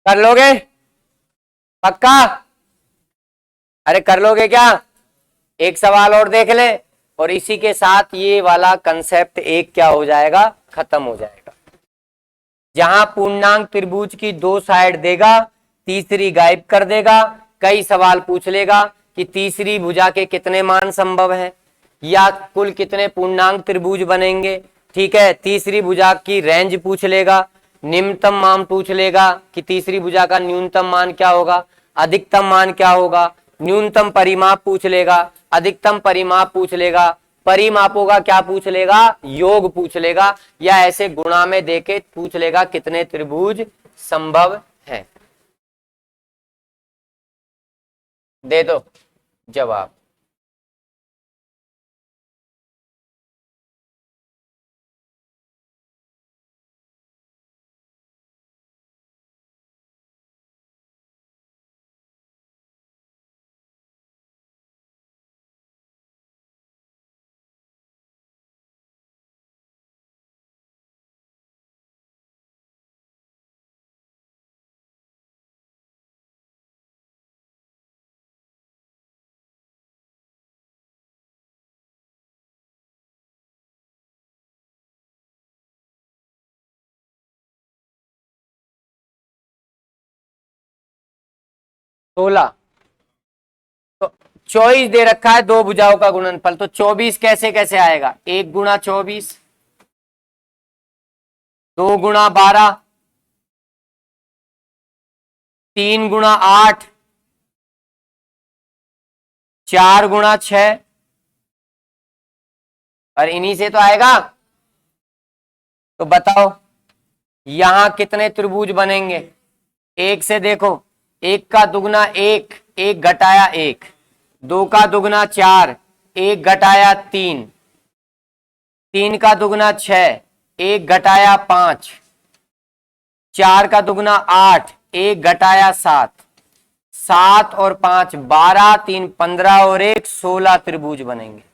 कर लोगे? पक्का? अरे कर लोगे क्या? एक सवाल और देख ले, और इसी के साथ ये वाला कंसेप्ट एक क्या हो जाएगा? खत्म हो जाएगा। जहां पूर्णांक त्रिभुज की दो साइड देगा, तीसरी गायब कर देगा। कई सवाल पूछ लेगा कि तीसरी भुजा के कितने मान संभव है, या कुल कितने पूर्णांक त्रिभुज बनेंगे। ठीक है, तीसरी भुजा की रेंज पूछ लेगा, निम्नतम मान पूछ लेगा कि तीसरी भुजा का न्यूनतम मान क्या होगा, अधिकतम मान क्या होगा, न्यूनतम परिमाप पूछ लेगा, अधिकतम परिमाप पूछ लेगा, परिमापों का क्या पूछ लेगा? योग पूछ लेगा, या ऐसे गुणा में देके पूछ लेगा कितने त्रिभुज संभव है। दे दो जवाब। 16। तो 24 दे रखा है दो भुजाओं का गुणनफल, तो 24 कैसे कैसे आएगा? 1 गुणा 24, 2 गुणा 12, 3 गुणा 8, 4 गुणा 6, और इन्हीं से तो आएगा। तो बताओ यहां कितने त्रिभुज बनेंगे? एक से देखो, एक का दुगना एक, एक घटाया एक, दो का दुगना चार, एक घटाया तीन, तीन का दुगना छह, एक घटाया पांच, चार का दुगना आठ, एक घटाया सात, सात और पांच 12, तीन 15 और एक 16 त्रिभुज बनेंगे।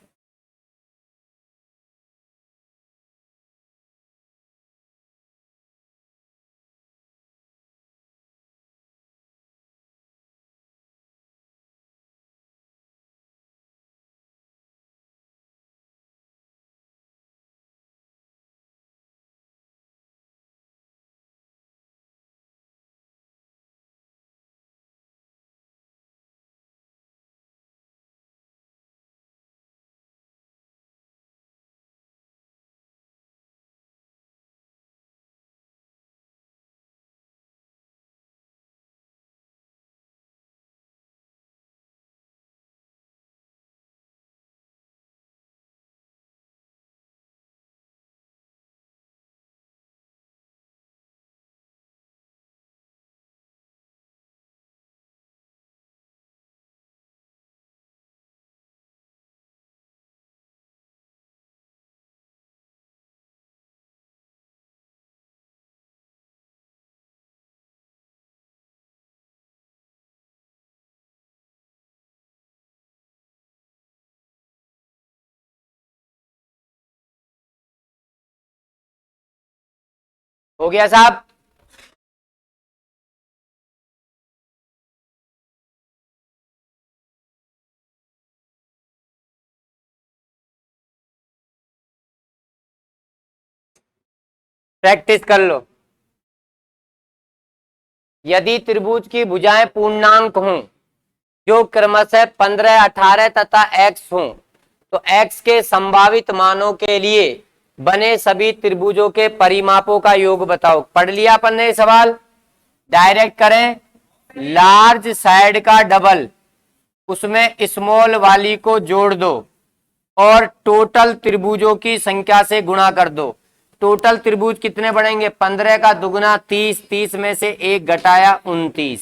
हो गया साहब? प्रैक्टिस कर लो। यदि त्रिभुज की भुजाएं पूर्णांक हों जो क्रमशः 15, 18 तथा x हों, तो x के संभावित मानों के लिए बने सभी त्रिभुजों के परिमापों का योग बताओ। पढ़ लिया अपन ने सवाल? डायरेक्ट करें, लार्ज साइड का डबल, उसमें स्मॉल वाली को जोड़ दो और टोटल त्रिभुजों की संख्या से गुणा कर दो। टोटल त्रिभुज कितने बनेंगे? 15 का दुगना 30, 30 में से एक घटाया 29,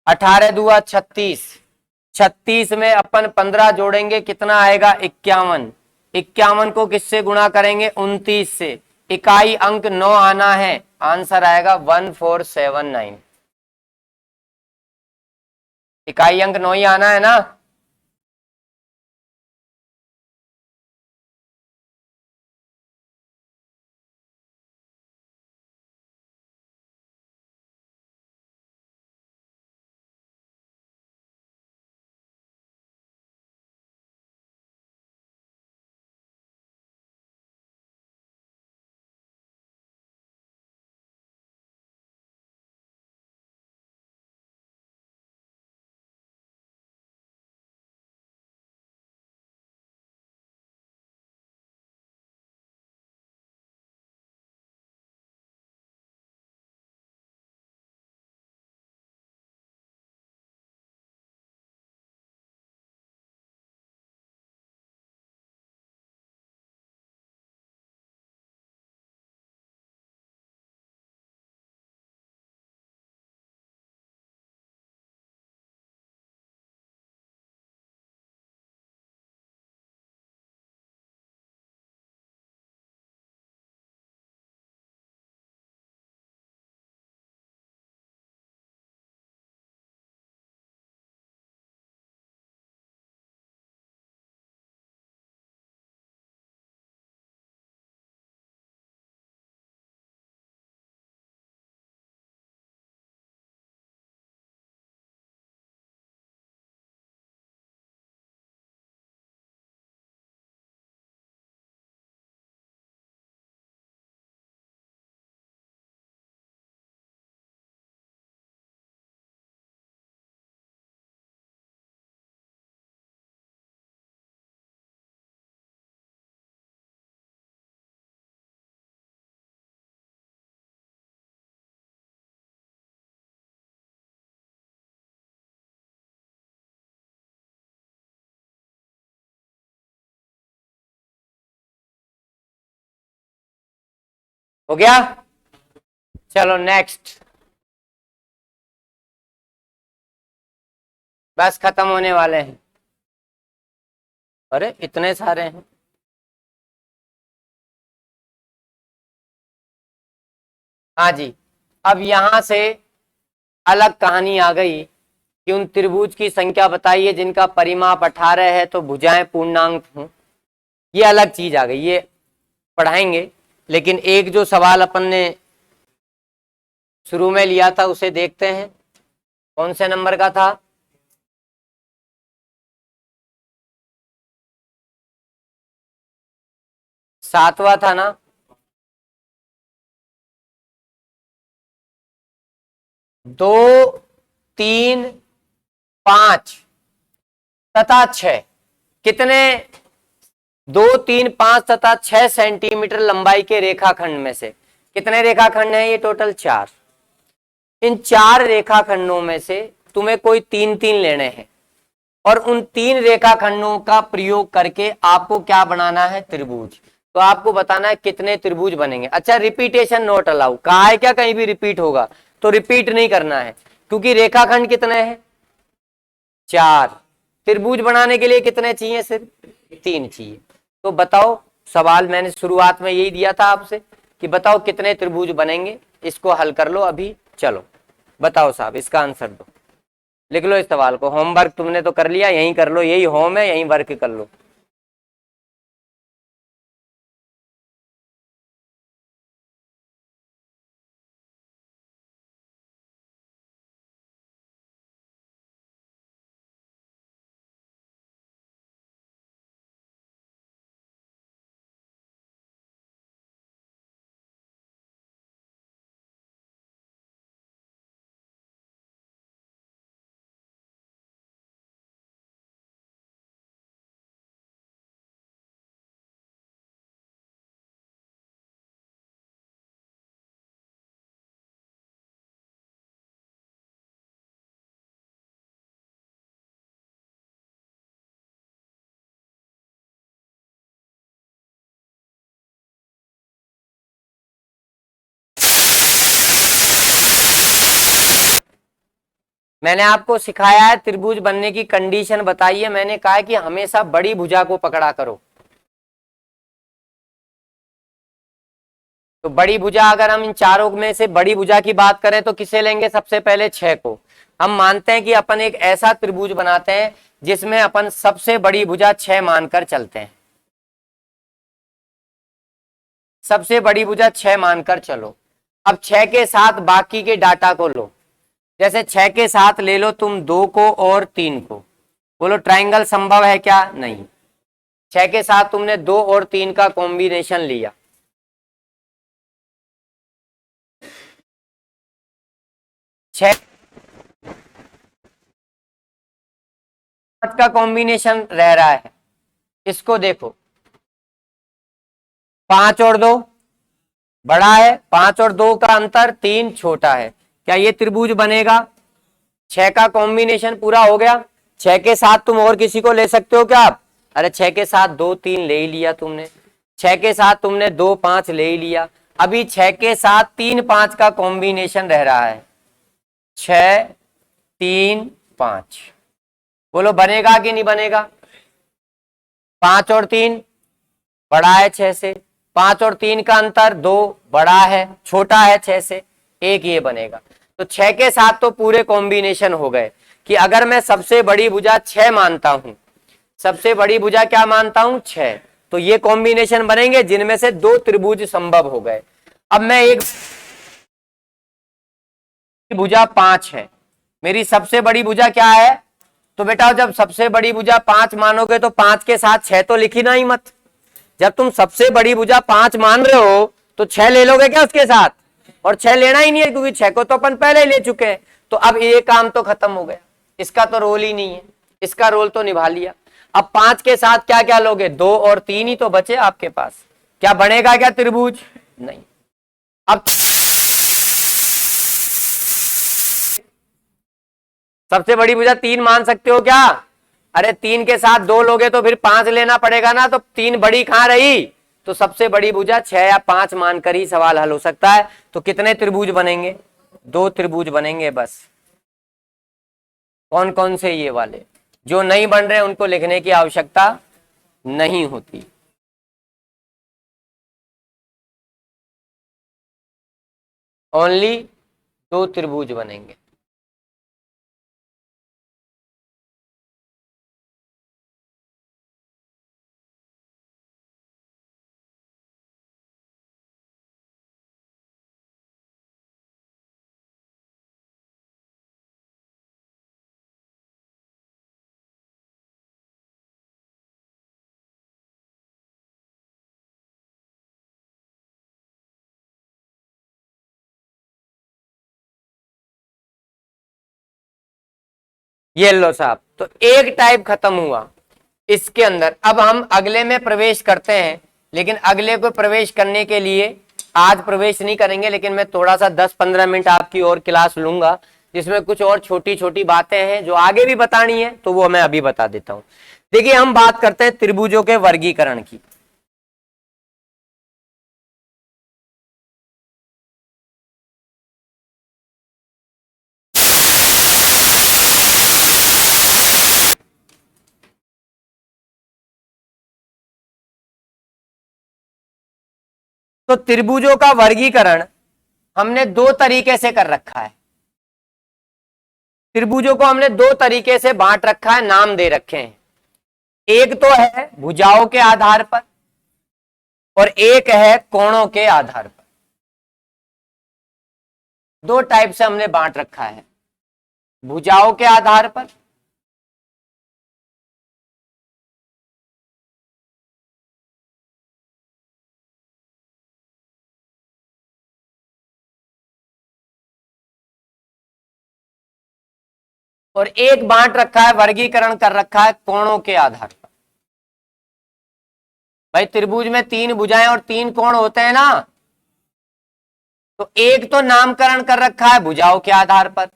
18 दुआ 36, 36 में अपन 15 जोड़ेंगे कितना आएगा? 51, 51 को किससे गुणा करेंगे? 29 से। इकाई अंक 9 आना है, आंसर आएगा 1479। इकाई अंक 9 ही आना है ना? हो गया। चलो नेक्स्ट, बस खत्म होने वाले हैं। अरे इतने सारे हैं। हाँ जी, अब यहां से अलग कहानी आ गई कि उन त्रिभुज की संख्या बताइए जिनका परिमाप 18 है तो भुजाएं पूर्णांक हों। ये अलग चीज आ गई, ये पढ़ाएंगे। लेकिन एक जो सवाल अपन ने शुरू में लिया था उसे देखते हैं, कौन से नंबर का था। 7वां था ना। 2, 3, 5 तथा 6 कितने, 2, 3, 5 तथा 6 सेंटीमीटर लंबाई के रेखाखंड में से कितने रेखाखंड हैं, ये टोटल 4। इन 4 रेखाखंडों में से तुम्हें कोई 3 लेने हैं और उन 3 रेखाखंडों का प्रयोग करके आपको क्या बनाना है, त्रिभुज। तो आपको बताना है कितने त्रिभुज बनेंगे। अच्छा, रिपीटेशन नॉट अलाउ कहा है क्या, कहीं भी रिपीट होगा तो रिपीट नहीं करना है, क्योंकि रेखाखंड कितने हैं, 4। त्रिभुज बनाने के लिए कितने चाहिए, सिर्फ 3 चाहिए। तो बताओ, सवाल मैंने शुरुआत में यही दिया था आपसे कि बताओ कितने त्रिभुज बनेंगे, इसको हल कर लो अभी। चलो बताओ साहब, इसका आंसर दो, लिख लो इस सवाल को। होमवर्क तुमने तो कर लिया, यहीं कर लो, यही होम है, यहीं वर्क कर लो। मैंने आपको सिखाया है त्रिभुज बनने की कंडीशन बताइए। मैंने कहा है कि हमेशा बड़ी भुजा को पकड़ा करो। तो बड़ी भुजा, अगर हम इन चारों में से बड़ी भुजा की बात करें तो किसे लेंगे, सबसे पहले 6 को। हम मानते हैं कि अपन एक ऐसा त्रिभुज बनाते हैं जिसमें अपन सबसे बड़ी भुजा 6 मानकर चलते हैं। सबसे बड़ी भुजा 6 मानकर चलो। अब 6 के साथ बाकी के डाटा को लो। जैसे 6 के साथ ले लो तुम 2 को और 3 को। बोलो ट्रायंगल संभव है क्या, नहीं। 6 के साथ तुमने 2 और 3 का कॉम्बिनेशन लिया। 6 का कॉम्बिनेशन रह रहा है, इसको देखो। 5 और 2 बड़ा है, 5 और 2 का अंतर 3 छोटा है, क्या ये त्रिभुज बनेगा। 6 का कॉम्बिनेशन पूरा हो गया। 6 के साथ तुम और किसी को ले सकते हो क्या आप, अरे 6 के साथ 2, 3 ले ही लिया तुमने। 6 के साथ तुमने 2, 5 ले ही लिया। अभी 6 के साथ 3, 5 का कॉम्बिनेशन रह रहा है, 6, 3, 5। बोलो बनेगा कि नहीं बनेगा। 5 और 3 बड़ा है 6 से, 5 और 3 का अंतर 2 बड़ा है, छोटा है 6 से, एक ये बनेगा। तो 6 के साथ तो पूरे कॉम्बिनेशन हो गए कि अगर मैं सबसे बड़ी भुजा 6 मानता हूं, सबसे बड़ी भुजा क्या मानता हूं, 6, तो ये कॉम्बिनेशन बनेंगे जिनमें से 2 त्रिभुज संभव हो गए। अब मैं एक भुजा 5 है, मेरी सबसे बड़ी भुजा क्या है, तो बेटा जब सबसे बड़ी भुजा 5 मानोगे तो 5 के साथ 6 तो लिखी ना ही मत। जब तुम सबसे बड़ी भुजा 5 मान रहे हो तो 6 ले लोगे क्या उसके साथ, और 6 लेना ही नहीं है क्योंकि 6 को तो अपन पहले ही ले चुके हैं। तो अब ये काम तो खत्म हो गया, इसका तो रोल ही नहीं है, इसका रोल तो निभा लिया। अब 5 के साथ क्या क्या लोगे, 2 और 3 ही तो बचे आपके पास। क्या बनेगा क्या त्रिभुज, नहीं। अब सबसे बड़ी भुजा 3 मान सकते हो क्या, अरे 3 के साथ 2 लोगे तो फिर 5 लेना पड़ेगा ना, तो 3 बड़ी कहां रही, तो सबसे बड़ी भुजा 6 या 5 मानकर ही सवाल हल हो सकता है। तो कितने त्रिभुज बनेंगे? 2 त्रिभुज बनेंगे बस। कौन कौन से? ये वाले जो नहीं बन रहे उनको लिखने की आवश्यकता नहीं होती। ओनली 2 त्रिभुज बनेंगे। ये लो साहब, तो एक टाइप खत्म हुआ इसके अंदर। अब हम अगले में प्रवेश करते हैं, लेकिन अगले को प्रवेश करने के लिए आज प्रवेश नहीं करेंगे, लेकिन मैं थोड़ा सा 10-15 मिनट आपकी और क्लास लूंगा, जिसमें कुछ और छोटी छोटी बातें हैं जो आगे भी बतानी है, तो वो मैं अभी बता देता हूं। देखिए, हम बात करते हैं त्रिभुजों के वर्गीकरण की। तो त्रिभुजों का वर्गीकरण हमने 2 तरीके से कर रखा है। त्रिभुजों को हमने 2 तरीके से बांट रखा है, नाम दे रखे हैं। एक तो है भुजाओं के आधार पर और एक है कोणों के आधार पर। 2 टाइप से हमने बांट रखा है, भुजाओं के आधार पर और एक बांट रखा है, वर्गीकरण कर रखा है कोणों के आधार पर। भाई त्रिभुज में 3 भुजाएं और 3 कोण होते हैं ना, तो एक तो नामकरण कर रखा है भुजाओं के आधार पर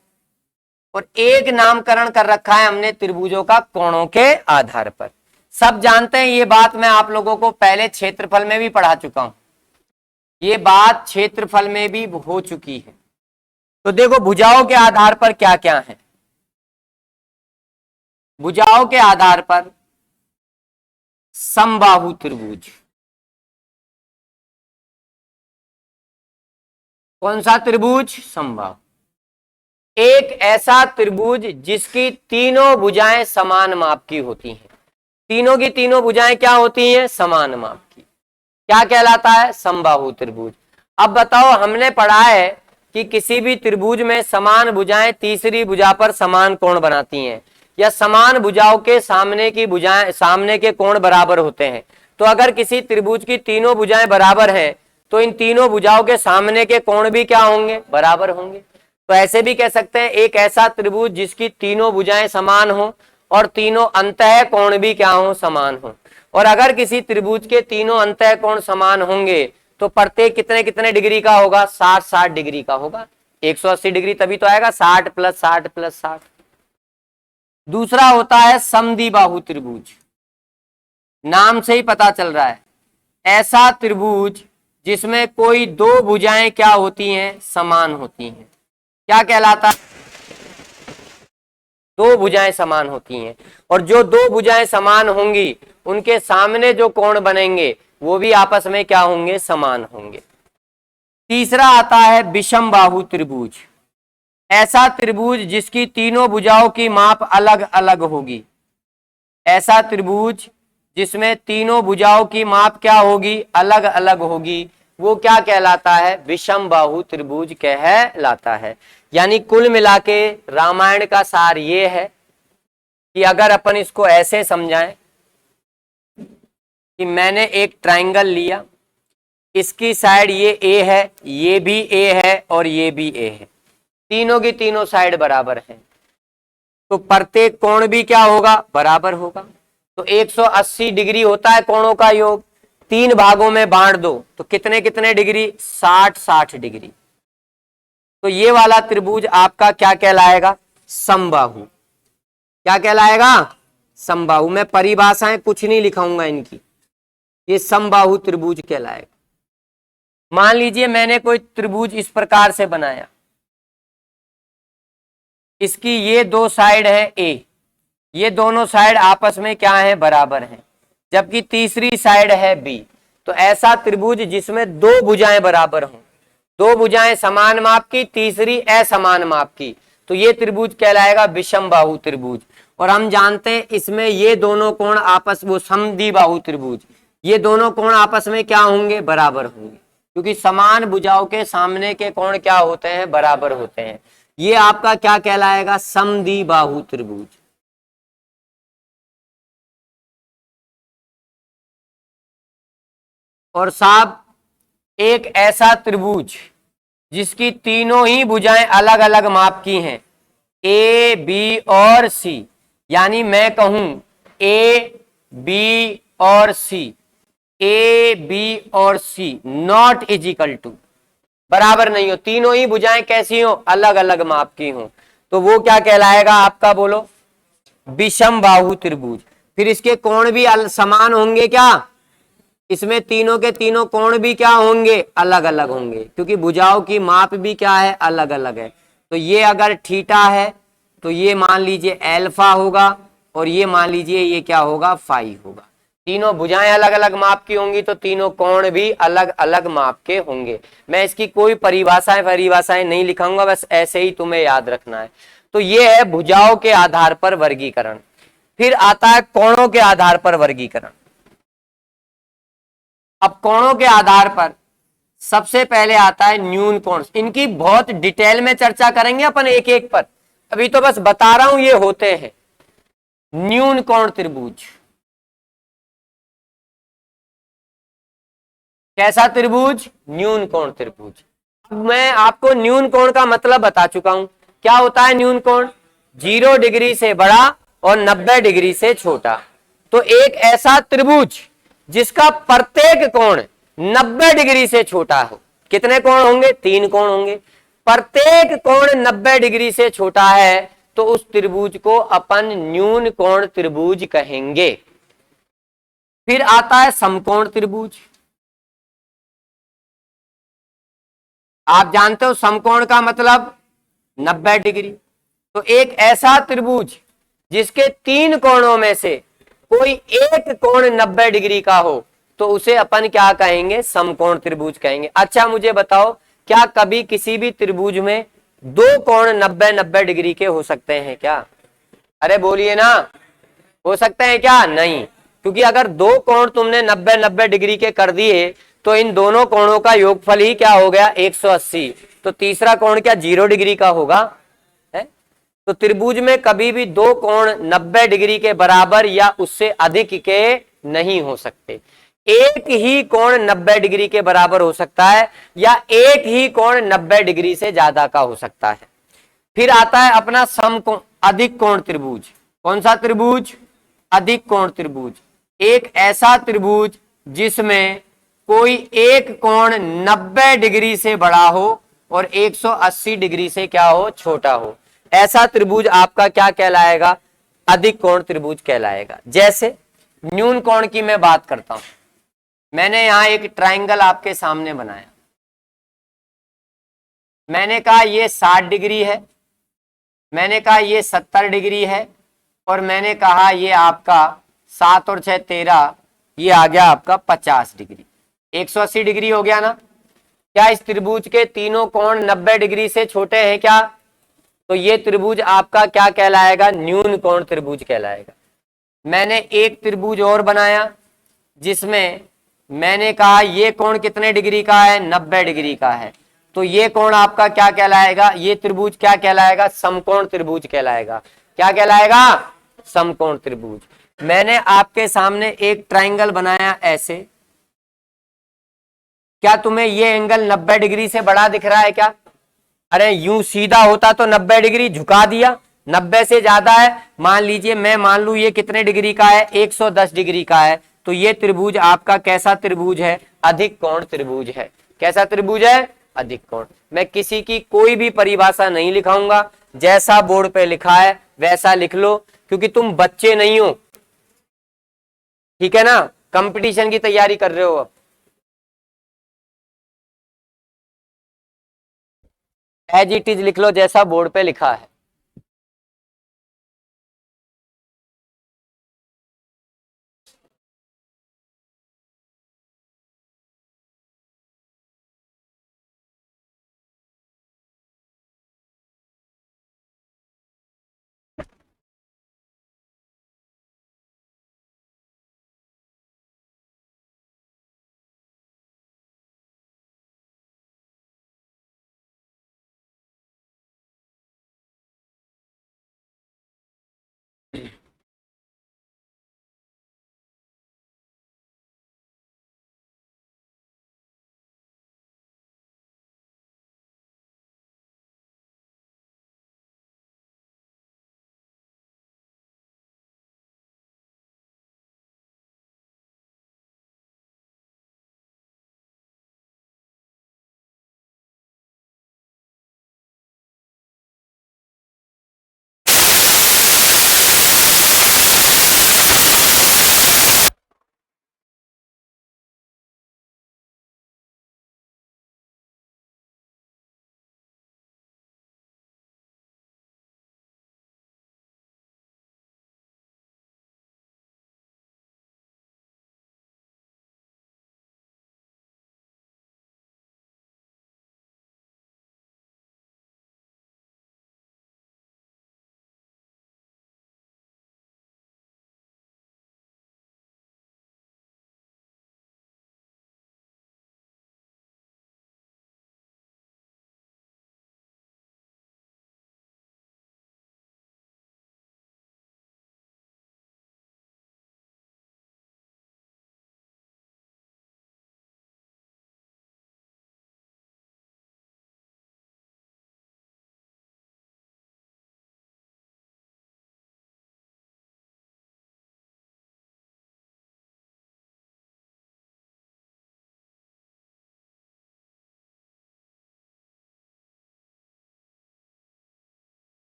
और एक नामकरण कर रखा है हमने त्रिभुजों का कोणों के आधार पर। सब जानते हैं ये बात, मैं आप लोगों को पहले क्षेत्रफल में भी पढ़ा चुका हूं, ये बात क्षेत्रफल में भी हो चुकी है। तो देखो भुजाओं के आधार पर क्या क्या है। भुजाओं के आधार पर समबाहु त्रिभुज। कौन सा त्रिभुज? समबाहु। एक ऐसा त्रिभुज जिसकी तीनों भुजाएं समान माप की होती हैं। तीनों की तीनों भुजाएं क्या होती हैं? समान माप की। क्या कहलाता है? समबाहु त्रिभुज। अब बताओ, हमने पढ़ा है कि किसी भी त्रिभुज में समान भुजाएं तीसरी भुजा पर समान कोण बनाती हैं, या समान भुजाओं के सामने की भुजाएं, सामने के कोण बराबर होते हैं। तो अगर किसी त्रिभुज की तीनों भुजाएं बराबर हैं, तो इन तीनों भुजाओं के सामने के कोण भी क्या होंगे? बराबर होंगे। तो ऐसे भी कह सकते हैं एक ऐसा त्रिभुज जिसकी तीनों भुजाएं समान हो और तीनों अंतः कोण भी क्या हो? समान हो। और अगर किसी त्रिभुज के तीनों अंतः कोण समान होंगे तो प्रत्येक कितने कितने डिग्री का होगा? 60-60 डिग्री का होगा। 180 डिग्री तभी तो आएगा, 60 + 60 + 60। दूसरा होता है समद्विबाहु त्रिभुज। नाम से ही पता चल रहा है, ऐसा त्रिभुज जिसमें कोई 2 भुजाएं क्या होती हैं? समान होती हैं। क्या कहलाता है? 2 भुजाएं समान होती हैं, और जो 2 भुजाएं समान होंगी उनके सामने जो कोण बनेंगे वो भी आपस में क्या होंगे? समान होंगे। तीसरा आता है विषम बाहु त्रिभुज। ऐसा त्रिभुज जिसकी तीनों भुजाओं की माप अलग अलग होगी। ऐसा त्रिभुज जिसमें तीनों भुजाओं की माप क्या होगी? अलग अलग होगी। वो क्या कहलाता है? विषम बाहु त्रिभुज कहलाता है। यानी कुल मिला के रामायण का सार ये है कि अगर अपन इसको ऐसे समझाएं कि मैंने एक ट्राइंगल लिया, इसकी साइड ये ए है, ये भी ए है और ये भी ए है, तीनों की तीनों साइड बराबर हैं, तो प्रत्येक कोण भी क्या होगा? बराबर होगा। तो 180 डिग्री होता है कोणों का योग। 3 भागों में बांट दो तो कितने कितने डिग्री? 60-60 डिग्री। तो ये वाला त्रिभुज आपका क्या कहलाएगा? समबाहु। क्या कहलाएगा? समबाहु। मैं परिभाषाएं कुछ नहीं लिखाऊंगा इनकी, ये समबाहु त्रिभुज कहलाएगा। मान लीजिए मैंने कोई त्रिभुज इस प्रकार से बनाया, इसकी ये दो साइड है ए, ये दोनों साइड आपस में क्या है, बराबर हैं, जबकि तीसरी साइड है बी। तो ऐसा त्रिभुज जिसमें दो भुजाएं बराबर हों, दो भुजाएं समान माप की, तीसरी असमान माप की, तो ये त्रिभुज कहलाएगा विषमबाहु त्रिभुज। और हम जानते हैं इसमें ये दोनों कोण आपस, वो समद्विबाहु त्रिभुज, ये दोनों कोण आपस में क्या होंगे, बराबर होंगे, क्योंकि समान भुजाओं के सामने के कोण क्या होते हैं, बराबर होते हैं। ये आपका क्या कहलाएगा, समद्विबाहु त्रिभुज। और साहब एक ऐसा त्रिभुज जिसकी तीनों ही भुजाएं अलग अलग माप की हैं, ए बी और सी, यानी मैं कहूं ए बी और सी, ए बी और सी नॉट इज इक्वल टू, बराबर नहीं हो, तीनों ही भुजाएं कैसी हो, अलग अलग माप की हो, तो वो क्या कहलाएगा आपका, बोलो, विषमबाहु त्रिभुज। फिर इसके कोण भी समान होंगे क्या, इसमें तीनों के तीनों कोण भी क्या होंगे, अलग अलग होंगे, क्योंकि भुजाओं की माप भी क्या है, अलग अलग है। तो ये अगर थीटा है तो ये मान लीजिए अल्फा होगा, और ये मान लीजिए ये क्या होगा, फाई होगा। तीनों भुजाएं अलग अलग माप की होंगी तो तीनों कोण भी अलग अलग माप के होंगे। मैं इसकी कोई परिभाषाएं नहीं लिखाऊंगा, बस ऐसे ही तुम्हें याद रखना है। तो ये है भुजाओं के आधार पर वर्गीकरण। फिर आता है कोणों के आधार पर वर्गीकरण। अब कोणों के आधार पर सबसे पहले आता है न्यून कोण। इनकी बहुत डिटेल में चर्चा करेंगे अपन एक एक पर, अभी तो बस बता रहा हूं ये होते हैं। न्यून कोण त्रिभुज, कैसा त्रिभुज, न्यून कोण त्रिभुज। मैं आपको न्यून कोण का मतलब बता चुका हूं। क्या होता है न्यून कोण, 0 डिग्री से बड़ा और 90 डिग्री से छोटा। तो एक ऐसा त्रिभुज जिसका प्रत्येक कोण 90 डिग्री से छोटा हो। कितने कोण होंगे, 3 कोण होंगे। प्रत्येक कोण 90 डिग्री से छोटा है तो उस त्रिभुज को अपन न्यून कोण त्रिभुज कहेंगे। फिर आता है समकोण त्रिभुज। आप जानते हो समकोण का मतलब 90 डिग्री। तो एक ऐसा त्रिभुज जिसके 3 कोणों में से कोई एक कोण 90 डिग्री का हो तो उसे अपन क्या कहेंगे, समकोण त्रिभुज कहेंगे। अच्छा मुझे बताओ, क्या कभी किसी भी त्रिभुज में 2 कोण 90 डिग्री के हो सकते हैं क्या? अरे बोलिए ना, हो सकते हैं क्या? नहीं, क्योंकि अगर 2 कोण तुमने 90 डिग्री के कर दिए तो इन दोनों कोणों का योगफल ही क्या हो गया, 180। तो तीसरा कोण क्या 0 डिग्री का होगा? है? तो त्रिभुज में कभी भी 2 कोण 90 डिग्री के बराबर या उससे अधिक के नहीं हो सकते। एक ही कोण 90 डिग्री के बराबर हो सकता है या एक ही कोण 90 डिग्री से ज्यादा का हो सकता है। फिर आता है अपना समकोण अधिक कोण त्रिभुज। कौन सा त्रिभुज? अधिक कोण त्रिभुज। एक ऐसा त्रिभुज जिसमें कोई एक कोण 90 डिग्री से बड़ा हो और 180 डिग्री से क्या हो, छोटा हो। ऐसा त्रिभुज आपका क्या कहलाएगा? अधिक कोण त्रिभुज कहलाएगा। जैसे न्यून कोण की मैं बात करता हूं। मैंने यहां एक ट्रायंगल आपके सामने बनाया। मैंने कहा ये 60 डिग्री है, मैंने कहा ये 70 डिग्री है, और मैंने कहा ये आपका 7 और 6 13, ये आ गया आपका 50 डिग्री। 180 डिग्री हो गया ना? क्या इस त्रिभुज के तीनों कोण 90 डिग्री से छोटे हैं क्या? तो ये त्रिभुज आपका क्या कहलाएगा? न्यून कोण त्रिभुज कहलाएगा। मैंने एक त्रिभुज और बनाया जिसमें मैंने कहा ये कोण कितने डिग्री का है? 90 डिग्री का है। तो ये कोण आपका क्या कहलाएगा? ये त्रिभुज क्या कहलाएगा? समकोण त्रिभुज कहलाएगा। क्या कहलाएगा? समकोण त्रिभुज। मैंने आपके सामने एक ट्रायंगल बनाया ऐसे। क्या तुम्हें ये एंगल 90 डिग्री से बड़ा दिख रहा है क्या? अरे यूं सीधा होता तो 90 डिग्री झुका दिया, 90 से ज्यादा है। मान लीजिए मैं मान लू ये कितने डिग्री का है? 110 डिग्री का है। तो ये त्रिभुज आपका कैसा त्रिभुज है? अधिक कोण त्रिभुज है। कैसा त्रिभुज है? अधिक कोण। मैं किसी की कोई भी परिभाषा नहीं लिखाऊंगा, जैसा बोर्ड पे लिखा है वैसा लिख लो, क्योंकि तुम बच्चे नहीं हो, ठीक है ना? कंपटीशन की तैयारी कर रहे हो अब? एज इट इज लिख लो जैसा बोर्ड पे लिखा है।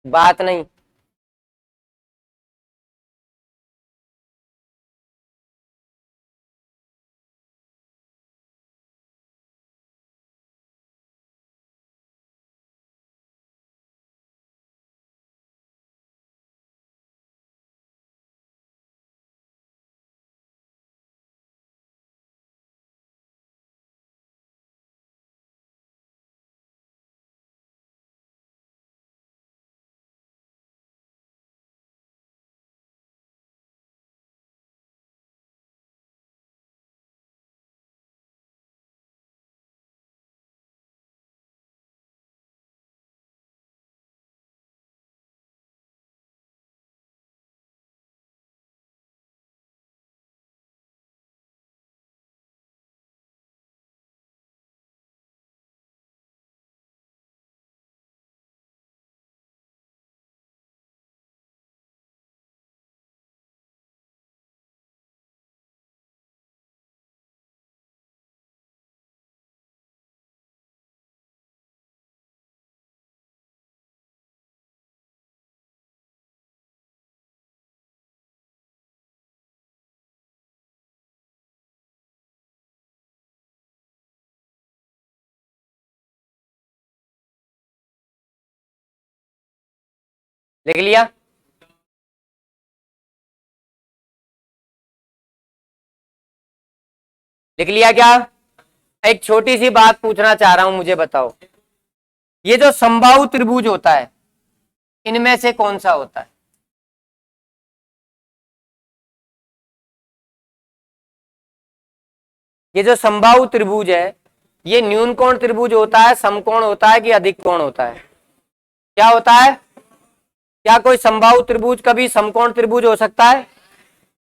बात नहीं। लिख लिया? लिख लिया क्या? एक छोटी सी बात पूछना चाह रहा हूं, मुझे बताओ, ये जो समबाहु त्रिभुज होता है इनमें से कौन सा होता है? ये जो समबाहु त्रिभुज है ये न्यून कोण त्रिभुज होता है, समकोण होता है कि अधिक कोण होता है? क्या होता है? क्या कोई समबाहु त्रिभुज कभी समकोण त्रिभुज हो सकता है?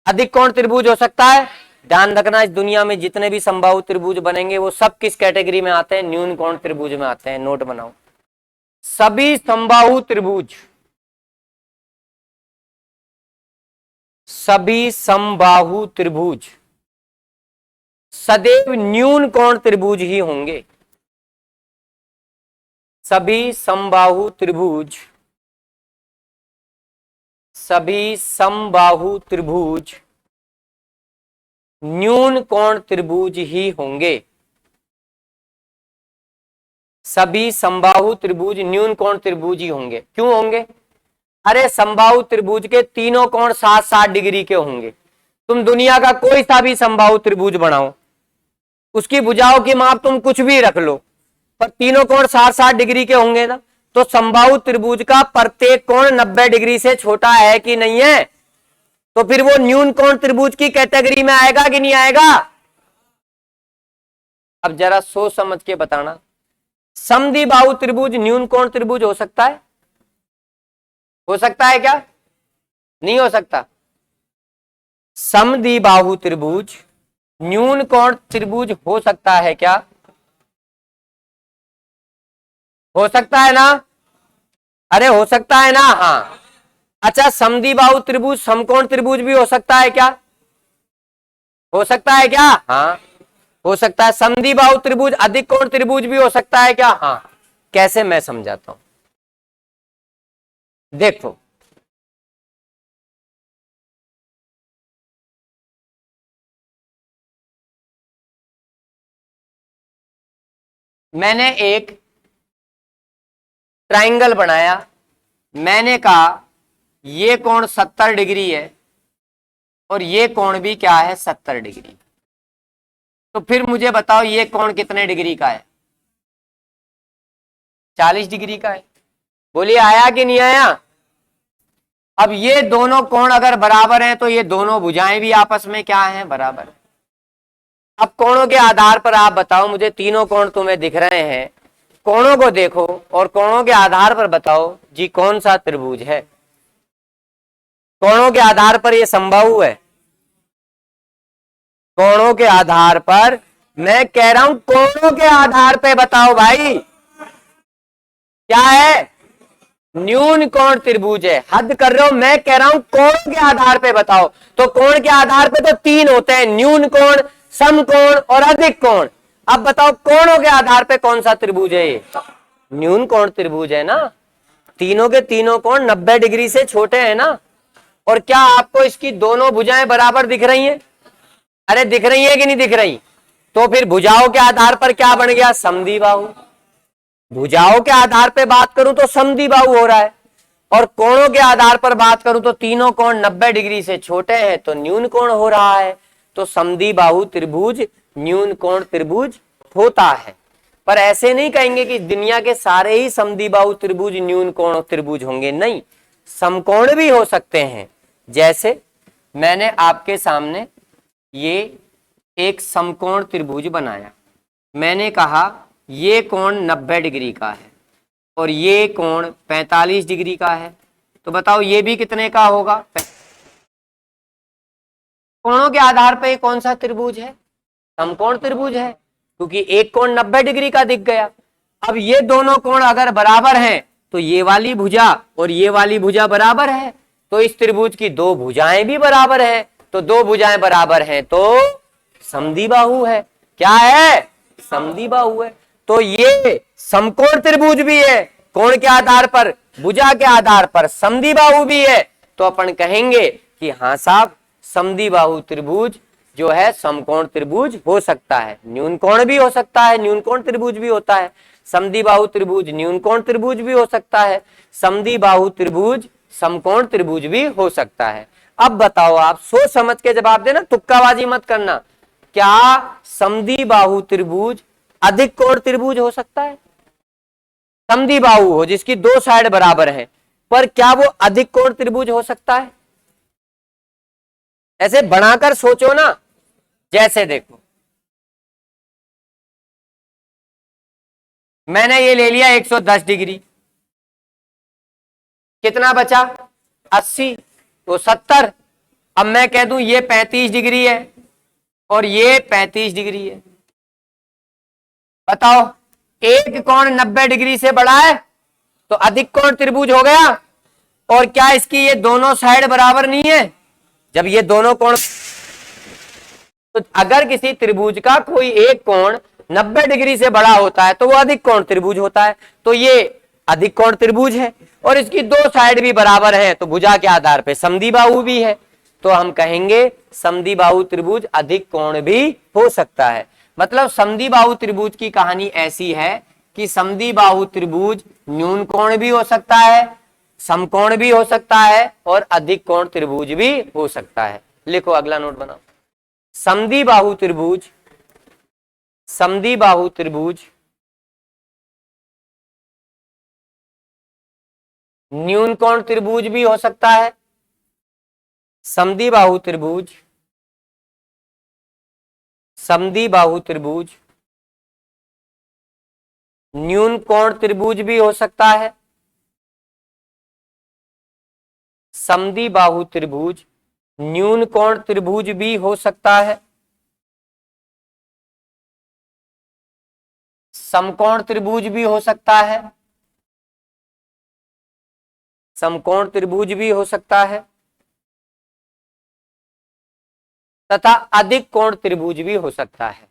अधिक कोण त्रिभुज हो सकता है? ध्यान रखना, इस दुनिया में जितने भी समबाहु त्रिभुज बनेंगे वो सब किस कैटेगरी में आते हैं? न्यून कोण त्रिभुज में आते हैं। नोट बनाओ, सभी समबाहु त्रिभुज, सभी समबाहु त्रिभुज सदैव न्यून कोण त्रिभुज ही होंगे। सभी समबाहु त्रिभुज, सभी समबाहु त्रिभुज न्यून कोण त्रिभुज ही होंगे। सभी समबाहु त्रिभुज न्यून कोण त्रिभुज ही होंगे। क्यों होंगे? अरे समबाहु त्रिभुज के तीनों कोण 60-60 डिग्री के होंगे। तुम दुनिया का कोई सा भी समबाहु त्रिभुज बनाओ, उसकी भुजाओं की माप तुम कुछ भी रख लो, पर तीनों कोण 60-60 डिग्री के होंगे ना। तो समबाहु त्रिभुज का प्रत्येक कोण 90 डिग्री से छोटा है कि नहीं है? तो फिर वो न्यून कोण त्रिभुज की कैटेगरी में आएगा कि नहीं आएगा? अब जरा सोच समझ के बताना, समद्विबाहु त्रिभुज न्यून कोण त्रिभुज हो सकता है? हो सकता है क्या? नहीं हो सकता। समद्विबाहु त्रिभुज न्यून कोण त्रिभुज हो सकता है क्या? हो सकता है ना? अरे हो सकता है ना? हाँ। अच्छा, समद्विबाहु त्रिभुज समकोण त्रिभुज भी हो सकता है क्या? हो सकता है क्या? हाँ हो सकता है। समद्विबाहु त्रिभुज अधिक कोण त्रिभुज भी हो सकता है क्या? हाँ। कैसे? मैं समझाता हूं, देखो। मैंने एक ट्राइंगल बनाया, मैंने कहा ये कोण 70 डिग्री है और ये कोण भी क्या है? 70 डिग्री। तो फिर मुझे बताओ ये कोण कितने डिग्री का है? 40 डिग्री का है। बोलिए आया कि नहीं आया? अब ये दोनों कोण अगर बराबर हैं तो ये दोनों भुजाएं भी आपस में क्या हैं? बराबर। अब कोणों के आधार पर आप बताओ मुझे, तीनों कोण तुम्हें दिख रहे हैं, कोणों को देखो और कोणों के आधार पर बताओ जी कौन सा त्रिभुज है। कोणों के आधार पर ये समबाहु है। कोणों के आधार पर, मैं कह रहा हूं कोणों के आधार पे बताओ भाई, क्या है? न्यून कोण त्रिभुज है। हद कर रहे हो, मैं कह रहा हूं कोण के आधार पे बताओ। तो कोण के आधार पे तो तीन होते हैं, न्यून कोण, समकोण और अधिक कोण। अब बताओ कोणों के आधार पे कौन सा त्रिभुज है? ये न्यून कोण त्रिभुज है ना। तीनों के तीनों कोण 90 डिग्री से छोटे हैं ना। और क्या आपको इसकी दोनों भुजाएं बराबर दिख रही हैं? अरे दिख रही है कि नहीं दिख रही? तो फिर भुजाओं के आधार पर क्या बन गया? समद्विबाहु। भुजाओं के आधार पर बात करूं तो समद्विबाहु हो रहा है, और कोणों के आधार पर बात करूं तो तीनों कोण 90 डिग्री से छोटे हैं तो न्यून कोण हो रहा है। तो समद्विबाहु त्रिभुज न्यून कोण त्रिभुज होता है। पर ऐसे नहीं कहेंगे कि दुनिया के सारे ही समद्विबाहु त्रिभुज न्यून कोण त्रिभुज होंगे, नहीं, समकोण भी हो सकते हैं। जैसे मैंने आपके सामने ये एक समकोण त्रिभुज बनाया, मैंने कहा ये कोण 90 डिग्री का है और ये कोण 45 डिग्री का है। तो बताओ ये भी कितने का होगा? कोणों के आधार पर कौन सा त्रिभुज है? समकोण त्रिभुज है, क्योंकि एक कोण 90 डिग्री का दिख गया। अब ये दोनों कोण अगर बराबर हैं तो ये वाली भुजा और ये वाली भुजा बराबर है, तो इस त्रिभुज की दो भुजाएं भी बराबर है। तो दो भुजाएं बराबर हैं तो समद्विबाहु है। क्या है? समद्विबाहु है। तो ये समकोण त्रिभुज भी है, कोण के आधार पर, भुजा के आधार पर समद्विबाहु भी है। तो अपन कहेंगे कि हाँ साहब, समद्विबाहु त्रिभुज जो है समकोण त्रिभुज हो सकता है। न्यून कोण भी हो सकता है, न्यून कोण त्रिभुज भी होता है। समद्विबाहु त्रिभुज न्यून कोण त्रिभुज भी हो सकता है। समद्विबाहु त्रिभुज समकोण त्रिभुज भी हो सकता है। अब बताओ, आप सोच समझ के जवाब देना, तुक्काबाजी मत करना। क्या समद्विबाहु त्रिभुज अधिक कोण त्रिभुज हो सकता है? समद्विबाहु हो जिसकी दो साइड बराबर है, पर क्या वो अधिक कोण त्रिभुज हो सकता है? ऐसे बनाकर सोचो ना। जैसे देखो, मैंने ये ले लिया 110 डिग्री, कितना बचा? 80, तो 70। अब मैं कह दूं ये 35 डिग्री है, और ये 35 डिग्री है। बताओ, एक कोण 90 डिग्री से बड़ा है तो अधिक कोण त्रिभुज हो गया। और क्या इसकी ये दोनों साइड बराबर नहीं है? जब ये दोनों कोण, तो अगर किसी त्रिभुज का कोई एक कोण 90 डिग्री से बड़ा होता है तो वो अधिक कोण त्रिभुज होता है। तो ये अधिक कोण त्रिभुज है और इसकी दो साइड भी बराबर है, तो भुजा के आधार पे समद्विबाहु भी है, तो हम कहेंगे समद्विबाहु त्रिभुज अधिक कोण भी हो सकता है। मतलब समद्विबाहु त्रिभुज की कहानी ऐसी है कि समद्विबाहु त्रिभुज न्यून कोण भी हो सकता है, समकोण भी हो सकता है और अधिक कोण त्रिभुज भी हो सकता है। लिखो, अगला नोट बनाओ। समद्विबाहु त्रिभुज, समद्विबाहु त्रिभुज न्यून कोण त्रिभुज भी हो सकता है। समद्विबाहु त्रिभुज, समद्विबाहु त्रिभुज न्यून कोण त्रिभुज भी हो सकता है। समद्विबाहु त्रिभुज न्यून कोण त्रिभुज भी हो सकता है। समकोण त्रिभुज भी हो सकता है। समकोण त्रिभुज भी हो सकता है तथा अधिक कोण त्रिभुज भी हो सकता है।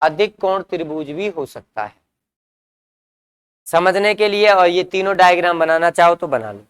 अधिक कोण त्रिभुज भी हो सकता है। समझने के लिए, और ये तीनों डायग्राम बनाना चाहो तो बना लो।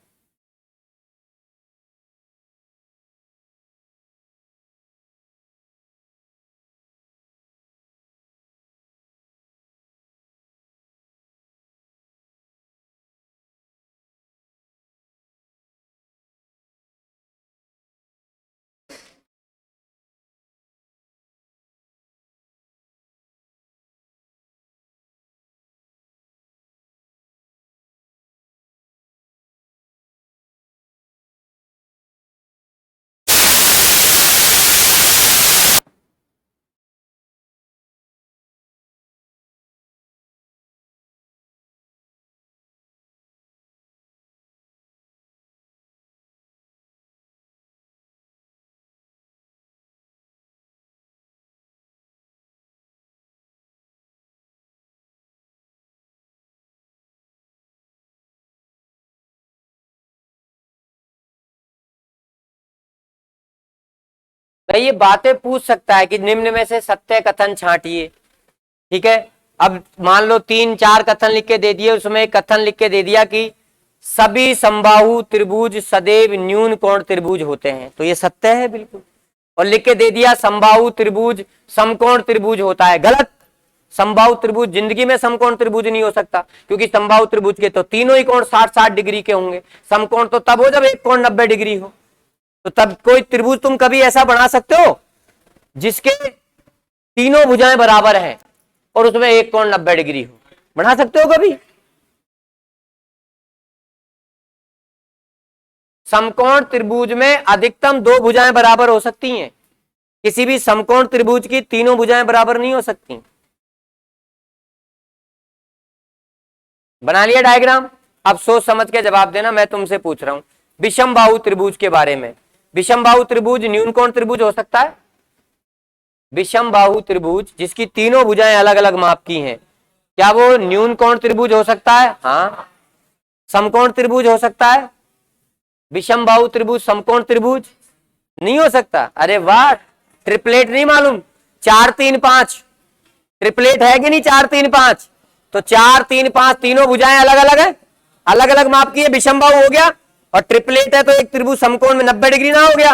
भाई ये बातें पूछ सकता है कि निम्न में से सत्य कथन छांटिए। ठीक है, अब मान लो 3-4 कथन लिख के दे दिए, उसमें एक कथन लिख के दे दिया कि सभी समबाहु त्रिभुज सदैव न्यून कोण त्रिभुज होते हैं, तो ये सत्य है बिल्कुल। और लिख के दे दिया समबाहु त्रिभुज समकोण त्रिभुज होता है, गलत। समबाहु त्रिभुज जिंदगी में समकोण त्रिभुज नहीं हो सकता, क्योंकि समबाहु त्रिभुज के तो तीनों ही कोण 60-60 डिग्री के होंगे। समकोण तो तब हो जब एक कोण 90 डिग्री हो। तो तब कोई त्रिभुज तुम कभी ऐसा बना सकते हो जिसके तीनों भुजाएं बराबर हैं और उसमें एक कोण 90 डिग्री हो? बना सकते हो कभी? समकोण त्रिभुज में अधिकतम 2 भुजाएं बराबर हो सकती हैं, किसी भी समकोण त्रिभुज की तीनों भुजाएं बराबर नहीं हो सकती। बना लिया डायग्राम? अब सोच समझ के जवाब देना, मैं तुमसे पूछ रहा हूं विषम बाहु त्रिभुज के बारे में। विषम बाहु त्रिभुज न्यून कोण त्रिभुज हो सकता है? विषम बाहु त्रिभुज जिसकी तीनों भुजाएं अलग अलग माप की हैं, क्या वो न्यून कोण त्रिभुज हो सकता है? हाँ। समकोण त्रिभुज हो सकता है? विषम बाहु त्रिभुज समकोण त्रिभुज नहीं हो सकता। अरे वाह, ट्रिपलेट नहीं मालूम? 4-3-5 ट्रिपलेट है कि नहीं? 4-3-5, तो 4-3-5 तीनों भुजाएं अलग अलग है, अलग अलग माप की है, विषम बाहु हो गया। और ट्रिपलेट है तो एक त्रिभुज समकोण में 90 डिग्री ना हो गया?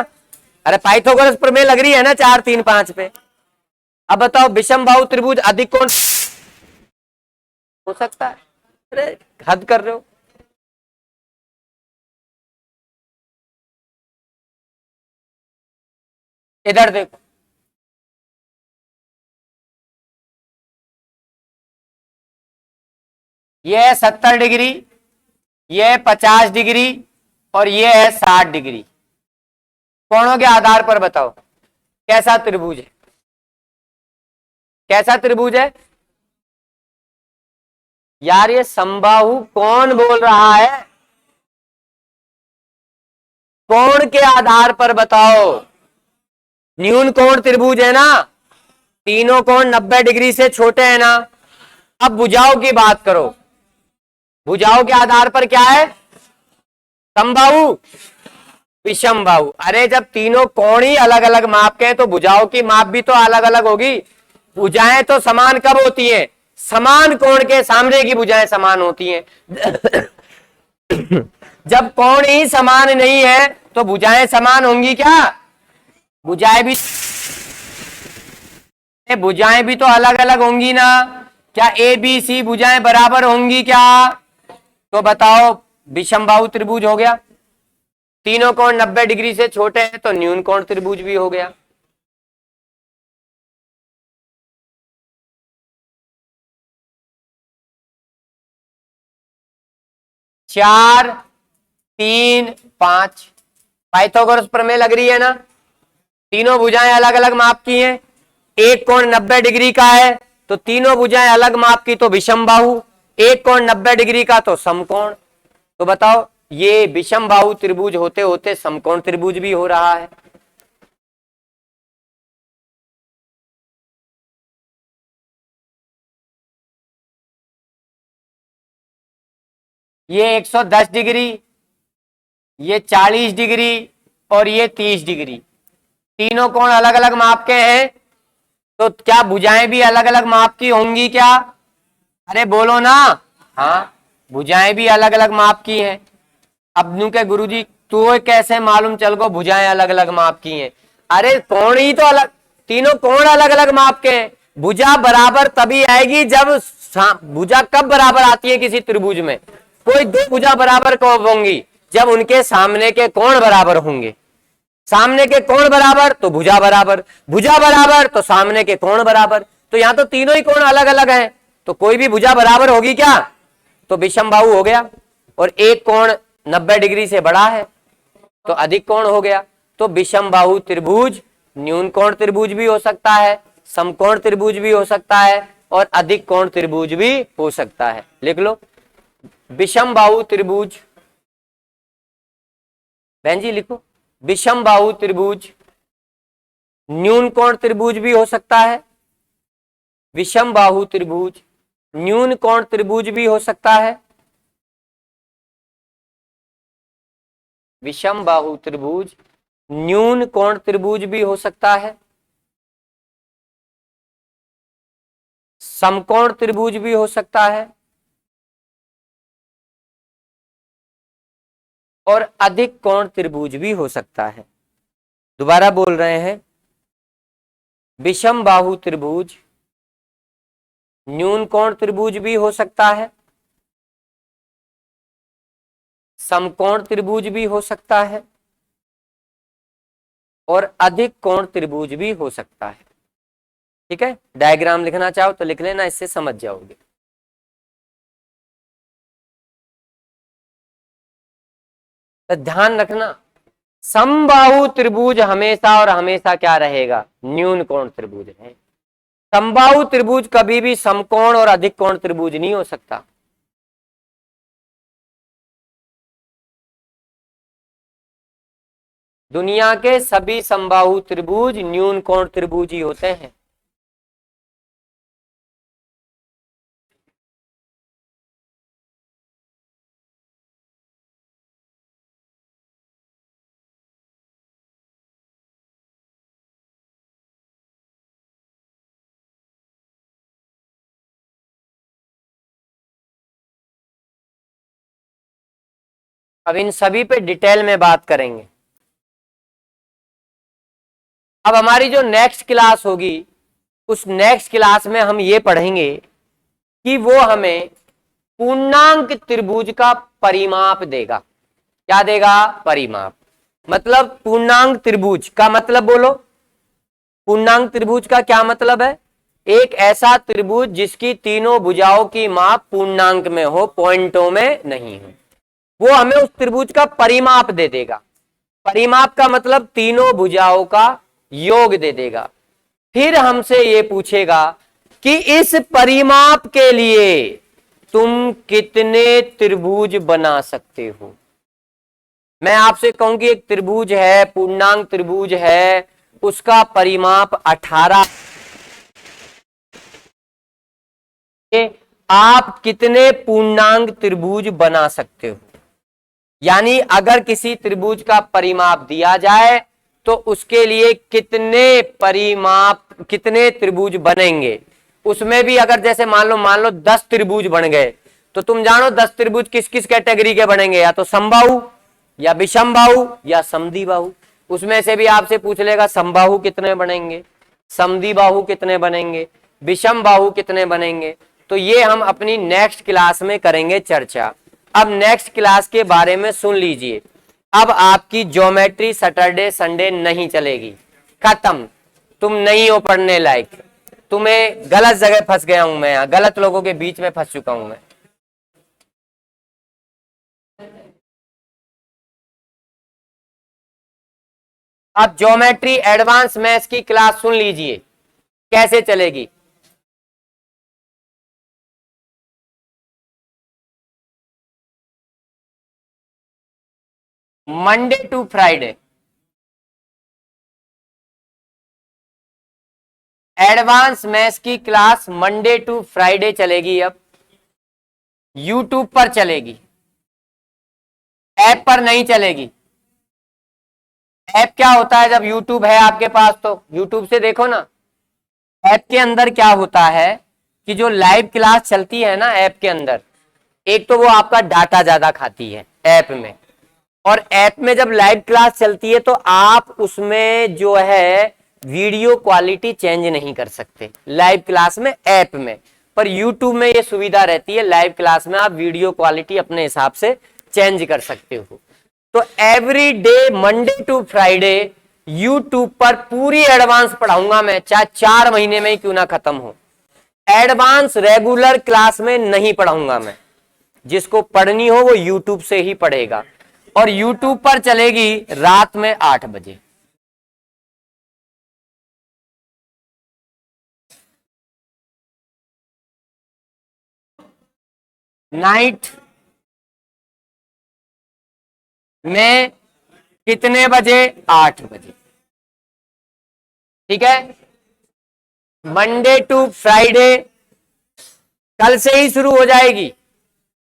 अरे पाइथागोरस प्रमेय लग रही है ना 4-3-5 पे। अब बताओ विषम बाहु त्रिभुज अधिक कोण हो सकता है? अरे हद कर रहे हो। इधर देखो, यह है 70 डिग्री, यह है 50 डिग्री और यह है 60 डिग्री। कोणों के आधार पर बताओ कैसा त्रिभुज है? कैसा त्रिभुज है यार? ये समबाहु कौन बोल रहा है? कोण के आधार पर बताओ। न्यून कोण त्रिभुज है ना, तीनों कोण 90 डिग्री से छोटे हैं ना। अब भुजाओं की बात करो, भुजाओं के आधार पर क्या है, समबाहु विषमबाहु। अरे जब तीनों कोण ही अलग अलग माप के हैं तो भुजाओं की माप भी तो अलग अलग होगी। भुजाएं तो समान कब होती हैं, समान कोण के सामने की भुजाएं समान होती हैं। जब कोण ही समान नहीं है तो भुजाएं समान होंगी क्या, भुजाएं भी तो अलग अलग होंगी ना। क्या ए बी सी भुजाएं बराबर होंगी क्या, तो बताओ विषमबाहु त्रिभुज हो गया। तीनों कोण 90 डिग्री से छोटे हैं तो न्यून कोण त्रिभुज भी हो गया। चार, तीन, पांच, पाइथागोरस प्रमेय लग रही है ना। तीनों भुजाएं अलग अलग माप की हैं, एक कोण 90 डिग्री का है तो तीनों भुजाएं अलग माप की तो विषमबाहु, एक कोण 90 डिग्री का तो समकोण। तो बताओ ये विषमबाहु त्रिभुज होते होते समकोण त्रिभुज भी हो रहा है। ये 110 डिग्री, ये 40 डिग्री और ये 30 डिग्री, तीनों कोण अलग अलग माप के हैं तो क्या भुजाएं भी अलग अलग माप की होंगी क्या, अरे बोलो ना। हाँ, भुजाएं भी अलग अलग माप की हैं। अब नू के गुरुजी तो कैसे मालूम चल गो भुजाएं अलग अलग माप की हैं, अरे कोण ही तो अलग, तीनों कोण अलग अलग माप के हैं। भुजा बराबर तभी आएगी जब, भुजा कब बराबर आती है किसी त्रिभुज में, कोई दो भुजा बराबर कब होंगी, जब उनके सामने के कोण बराबर होंगे। सामने के कोण बराबर तो भुजा बराबर, भुजा बराबर तो सामने के कोण बराबर। तो यहां तो तीनों ही कोण अलग अलग हैं तो कोई भी भुजा बराबर होगी क्या, तो विषमबाहु हो गया। और एक कोण 90 डिग्री से बड़ा है तो अधिक कोण हो गया। तो विषमबाहु त्रिभुज न्यून कोण त्रिभुज भी हो सकता है, समकोण त्रिभुज भी हो सकता है और अधिक कोण त्रिभुज भी हो सकता है। लिख लो विषमबाहु त्रिभुज, बहन जी लिखो विषमबाहु त्रिभुज न्यून कोण त्रिभुज भी हो सकता है, विषमबाहु त्रिभुज न्यून कोण त्रिभुज भी हो सकता है, विषमबाहु त्रिभुज न्यून कोण त्रिभुज भी हो सकता है, समकोण त्रिभुज भी हो सकता है और अधिक कोण त्रिभुज भी हो सकता है। दोबारा बोल रहे हैं, विषमबाहु त्रिभुज न्यून कोण त्रिभुज भी हो सकता है, समकोण त्रिभुज भी हो सकता है और अधिक कोण त्रिभुज भी हो सकता है। ठीक है, डायग्राम लिखना चाहो तो लिख लेना, इससे समझ जाओगे। तो ध्यान रखना समबाहु त्रिभुज हमेशा और हमेशा क्या रहेगा, न्यून कोण त्रिभुज है। समबाहु त्रिभुज कभी भी समकोण और अधिक कोण त्रिभुज नहीं हो सकता। दुनिया के सभी समबाहु त्रिभुज न्यून कोण त्रिभुज ही होते हैं। अब इन सभी पे डिटेल में बात करेंगे। अब हमारी जो नेक्स्ट क्लास होगी उस नेक्स्ट क्लास में हम ये पढ़ेंगे कि वो हमें पूर्णांक त्रिभुज का परिमाप देगा। क्या देगा, परिमाप। मतलब पूर्णांक त्रिभुज का मतलब बोलो, पूर्णांक त्रिभुज का क्या मतलब है, एक ऐसा त्रिभुज जिसकी तीनों भुजाओं की माप पूर्णांक में हो, पॉइंटों में नहीं हो, वो हमें उस त्रिभुज का परिमाप दे देगा। परिमाप का मतलब तीनों भुजाओं का योग दे देगा। फिर हमसे ये पूछेगा कि इस परिमाप के लिए तुम कितने त्रिभुज बना सकते हो। मैं आपसे कहूं कि एक त्रिभुज है, पूर्णांक त्रिभुज है, उसका परिमाप 18, आप कितने पूर्णांक त्रिभुज बना सकते हो? यानी अगर किसी त्रिभुज का परिमाप दिया जाए तो उसके लिए कितने त्रिभुज बनेंगे, उसमें भी अगर जैसे मान लो 10 त्रिभुज बन गए, तो तुम जानो 10 त्रिभुज किस किस कैटेगरी के बनेंगे, या तो समबाहु या विषमबाहु या समद्विबाहु। उसमें से भी आपसे पूछ लेगा समबाहु कितने बनेंगे, समद्विबाहु कितने बनेंगे, विषम बाहु कितने बनेंगे। तो ये हम अपनी नेक्स्ट क्लास में करेंगे चर्चा। अब नेक्स्ट क्लास के बारे में सुन लीजिए। अब आपकी ज्योमेट्री सैटरडे संडे नहीं चलेगी, खत्म, तुम नहीं हो पढ़ने लायक। तुम्हें गलत जगह फंस गया हूं मैं, यहां गलत लोगों के बीच में फंस चुका हूं मैं। अब ज्योमेट्री एडवांस मैथ्स की क्लास सुन लीजिए कैसे चलेगी। Monday to Friday advance maths की क्लास मंडे टू फ्राइडे चलेगी। अब यूट्यूब पर चलेगी, ऐप पर नहीं चलेगी। ऐप क्या होता है, जब यूट्यूब है आपके पास तो यूट्यूब से देखो ना। ऐप के अंदर क्या होता है कि जो लाइव क्लास चलती है ना ऐप के अंदर, एक तो वो आपका डाटा ज्यादा खाती है ऐप में, और ऐप में जब लाइव क्लास चलती है तो आप उसमें जो है वीडियो क्वालिटी चेंज नहीं कर सकते लाइव क्लास में, ऐप में। पर यूट्यूब में ये सुविधा रहती है, लाइव क्लास में आप वीडियो क्वालिटी अपने हिसाब से चेंज कर सकते हो। तो every day Monday to Friday YouTube पर पूरी एडवांस पढ़ाऊंगा मैं, चाहे 4 महीने में ही क्यों ना खत्म हो। एडवांस रेगुलर क्लास में नहीं पढ़ाऊंगा मैं, जिसको पढ़नी हो वो यूट्यूब से ही पढ़ेगा, और यूट्यूब पर चलेगी रात में 8 बजे। नाइट में कितने बजे? 8 बजे। ठीक है, मंडे टू फ्राइडे कल से ही शुरू हो जाएगी।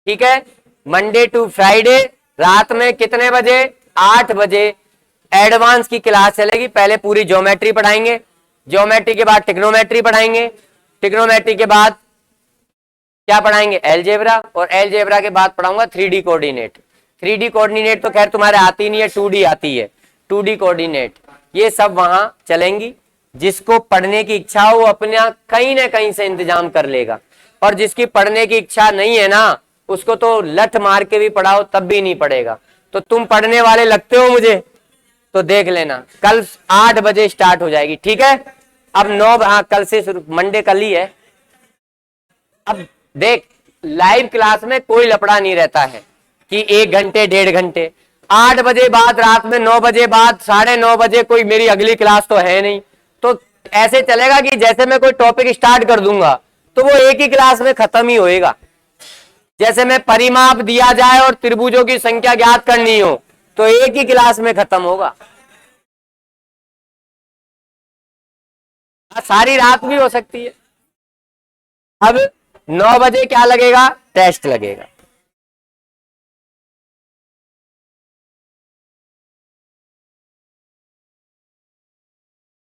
ठीक है, मंडे टू फ्राइडे रात में कितने बजे? 8 बजे एडवांस की क्लास चलेगी। पहले पूरी ज्योमेट्री पढ़ाएंगे, ज्योमेट्री के बाद टिग्नोमेट्री पढ़ाएंगे, टिग्नोमेट्री के बाद क्या पढ़ाएंगे? अलजेब्रा, और अलजेब्रा के बाद पढ़ाऊंगा 3D कोऑर्डिनेट। 3D कोऑर्डिनेट तो खैर तुम्हारे आती नहीं है, 2D आती है, 2D कोऑर्डिनेट। ये सब वहां चलेंगी। जिसको पढ़ने की इच्छा हो वो अपना कहीं ना कहीं से इंतजाम कर लेगा, और जिसकी पढ़ने की इच्छा नहीं है ना, उसको तो लठ मार के भी पढ़ाओ तब भी नहीं पढ़ेगा। तो तुम पढ़ने वाले लगते हो मुझे, तो देख लेना कल 8 बजे स्टार्ट हो जाएगी। ठीक है, अब 9, हाँ कल से शुरू, मंडे कल ही है। अब देख, लाइव क्लास में कोई लफड़ा नहीं रहता है कि 1 घंटे 1.5 घंटे। 8 बजे बाद, रात में 9 बजे बाद, 9:30 बजे कोई मेरी अगली क्लास तो है नहीं। तो ऐसे चलेगा कि जैसे मैं कोई टॉपिक स्टार्ट कर दूंगा तो वो एक ही क्लास में खत्म ही होएगा। जैसे मैं परिमाप दिया जाए और त्रिभुजों की संख्या ज्ञात करनी हो तो एक ही क्लास में खत्म होगा। सारी रात भी हो सकती है। अब 9 बजे क्या लगेगा? टेस्ट लगेगा।